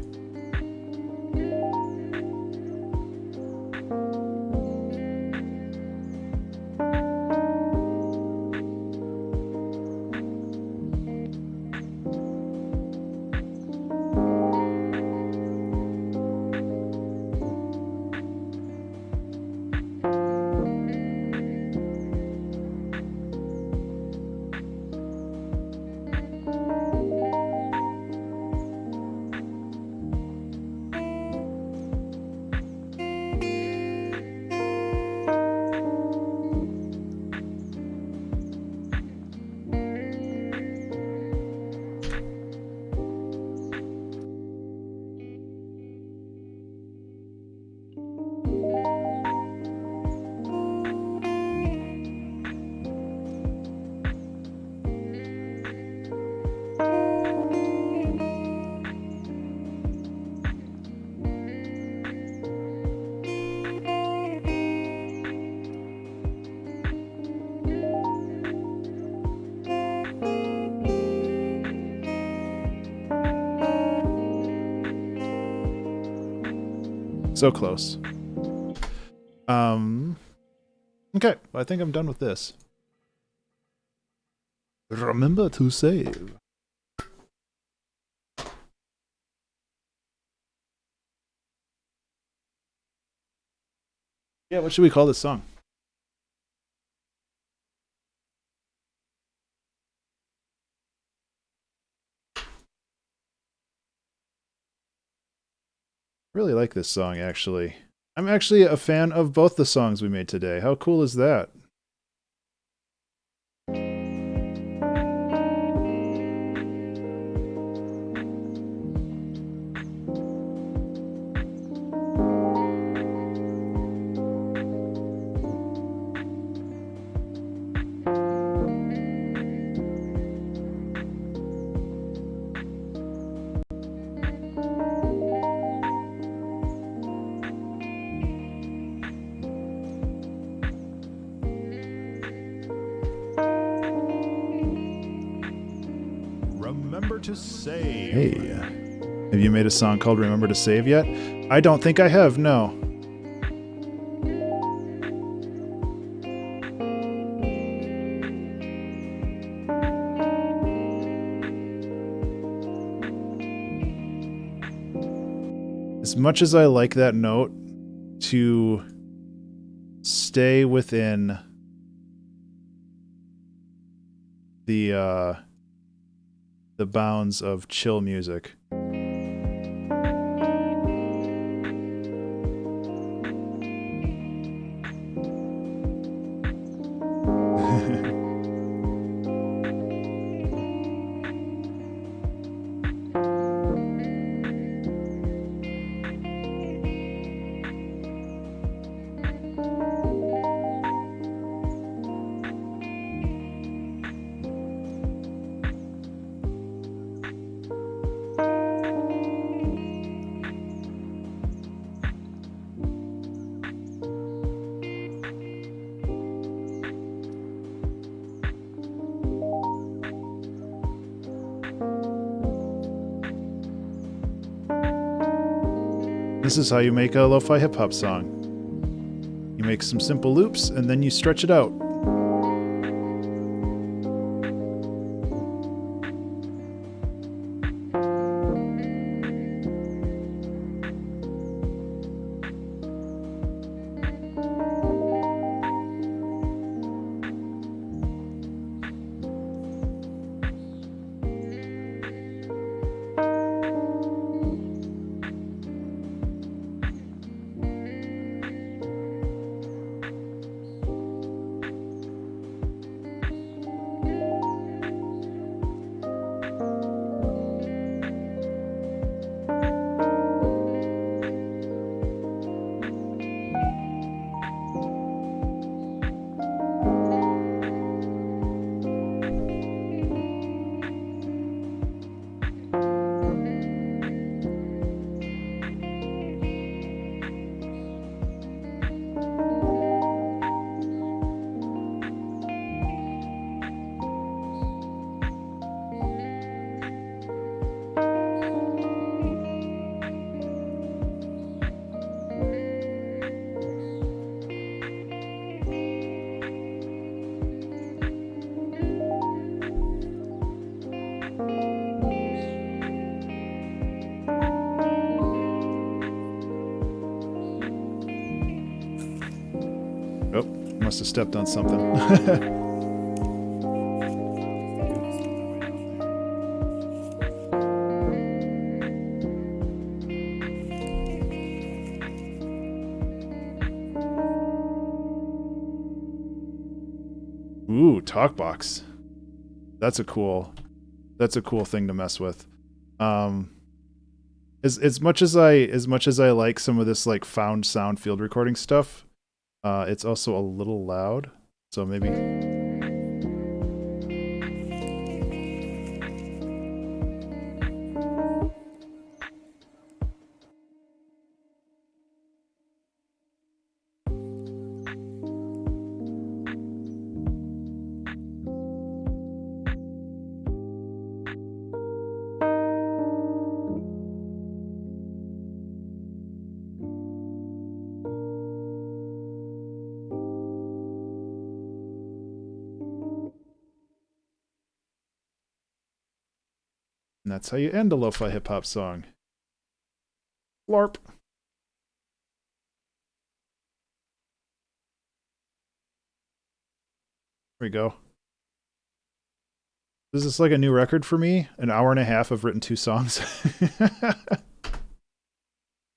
So close. Okay, I think I'm done with this. Remember to save. Yeah, what should we call this song? Really like this song, actually. I'm actually a fan of both the songs we made today. How cool is that? Remember to save. Hey, have you made a song called Remember to Save yet? I don't think I have, no. As much as I like that note, to stay within the bounds of chill music. This is how you make a lo-fi hip-hop song. You make some simple loops, and then you stretch it out. Oh, must have stepped on something. Ooh, TalkBox. That's a cool thing to mess with. As much as I like some of this like found sound field recording stuff, it's also a little loud. So maybe. And that's how you end a lo-fi hip-hop song. LARP. There we go. Is this like a new record for me? An hour and a half of written 2 songs?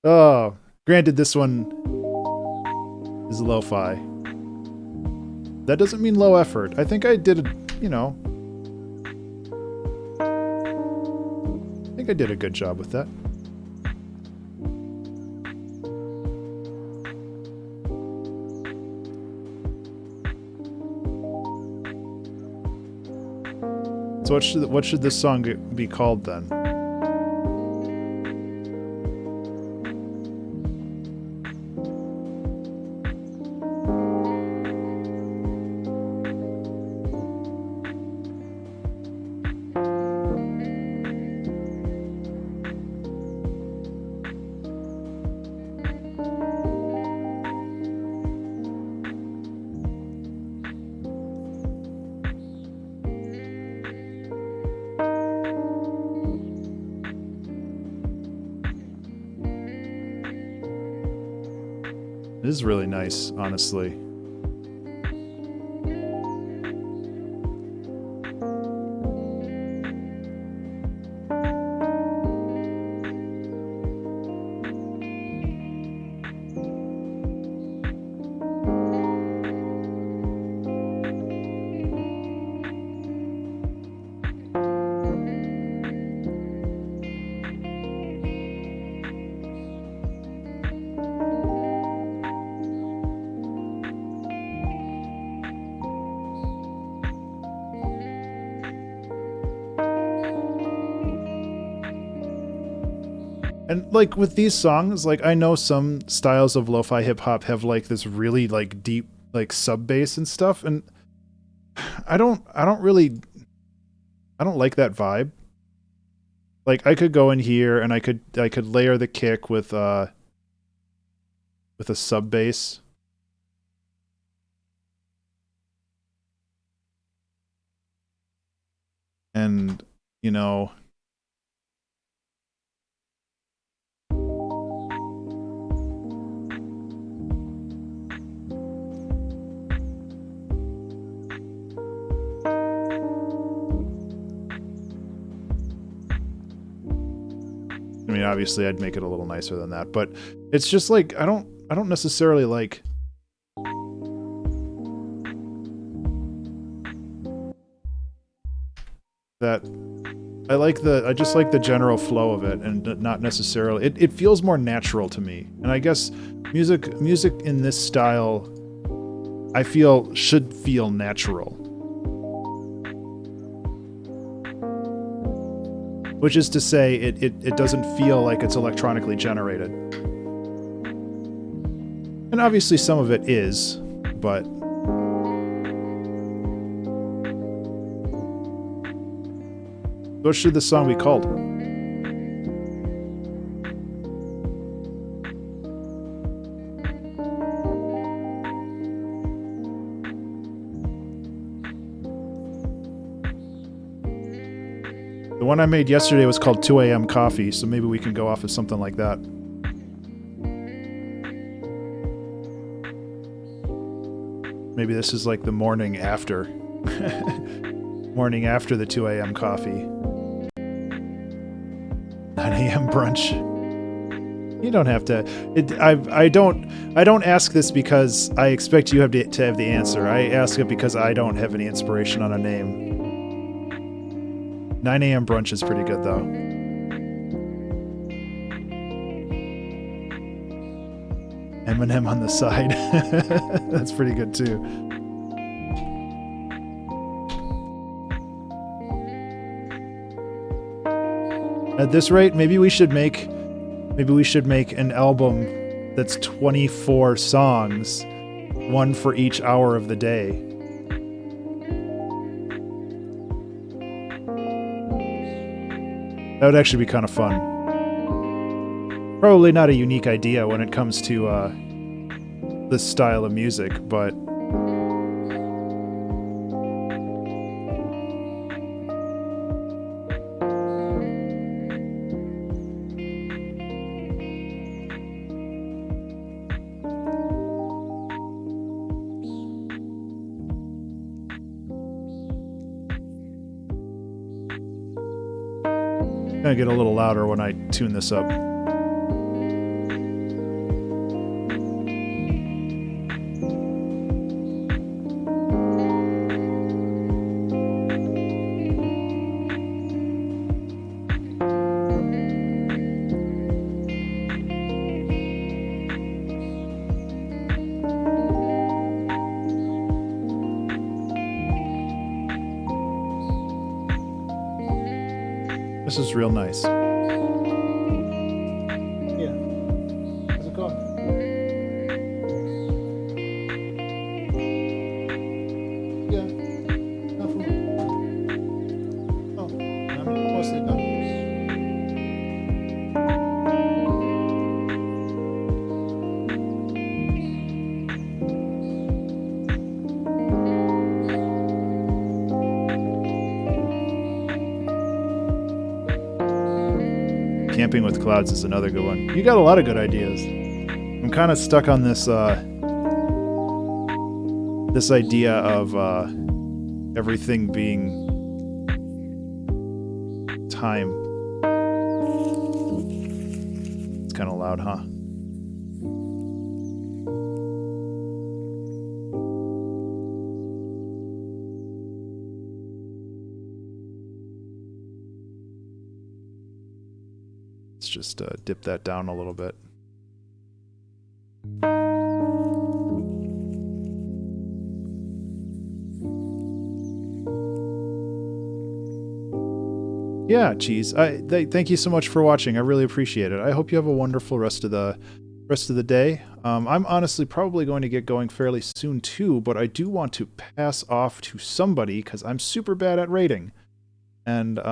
Oh, granted this one is lo-fi. That doesn't mean low effort. I think I did, you know, I think I did a good job with that. So what should this song be called then? It is really nice, honestly. And like with these songs, like I know some styles of lo-fi hip hop have like this really like deep like sub bass and stuff, and I don't like that vibe. Like I could go in here and I could layer the kick with a sub bass. And, you know, I mean, obviously I'd make it a little nicer than that, but it's just like I don't necessarily like that. I just like the general flow of it, and not necessarily it feels more natural to me. And I guess music in this style I feel should feel natural. Which is to say, it doesn't feel like it's electronically generated. And obviously some of it is, but... What should the song be called? The one I made yesterday was called 2 a.m. Coffee, so maybe we can go off of something like that. Maybe this is like the morning after. Morning after the 2 a.m. coffee. 9 a.m. brunch. You don't have to. I don't ask this because I expect you to have the answer. I ask it because I don't have any inspiration on a name. 9 a.m. brunch is pretty good, though. Eminem on the side. That's pretty good, too. At this rate, maybe we should make an album that's 24 songs, one for each hour of the day. That would actually be kind of fun. Probably not a unique idea when it comes to this style of music, but gonna get a little louder when I tune this up. This is real nice. Yeah. How's it going? Yeah. Nothing. Oh, I'm mostly done. Camping with clouds is another good one. You got a lot of good ideas. I'm kind of stuck on this this idea of everything being time. It's kind of loud, huh? Let's just dip that down a little bit. Yeah, Cheese. Thank you so much for watching. I really appreciate it. I hope you have a wonderful rest of the day. I'm honestly probably going to get going fairly soon too, but I do want to pass off to somebody because I'm super bad at rating. And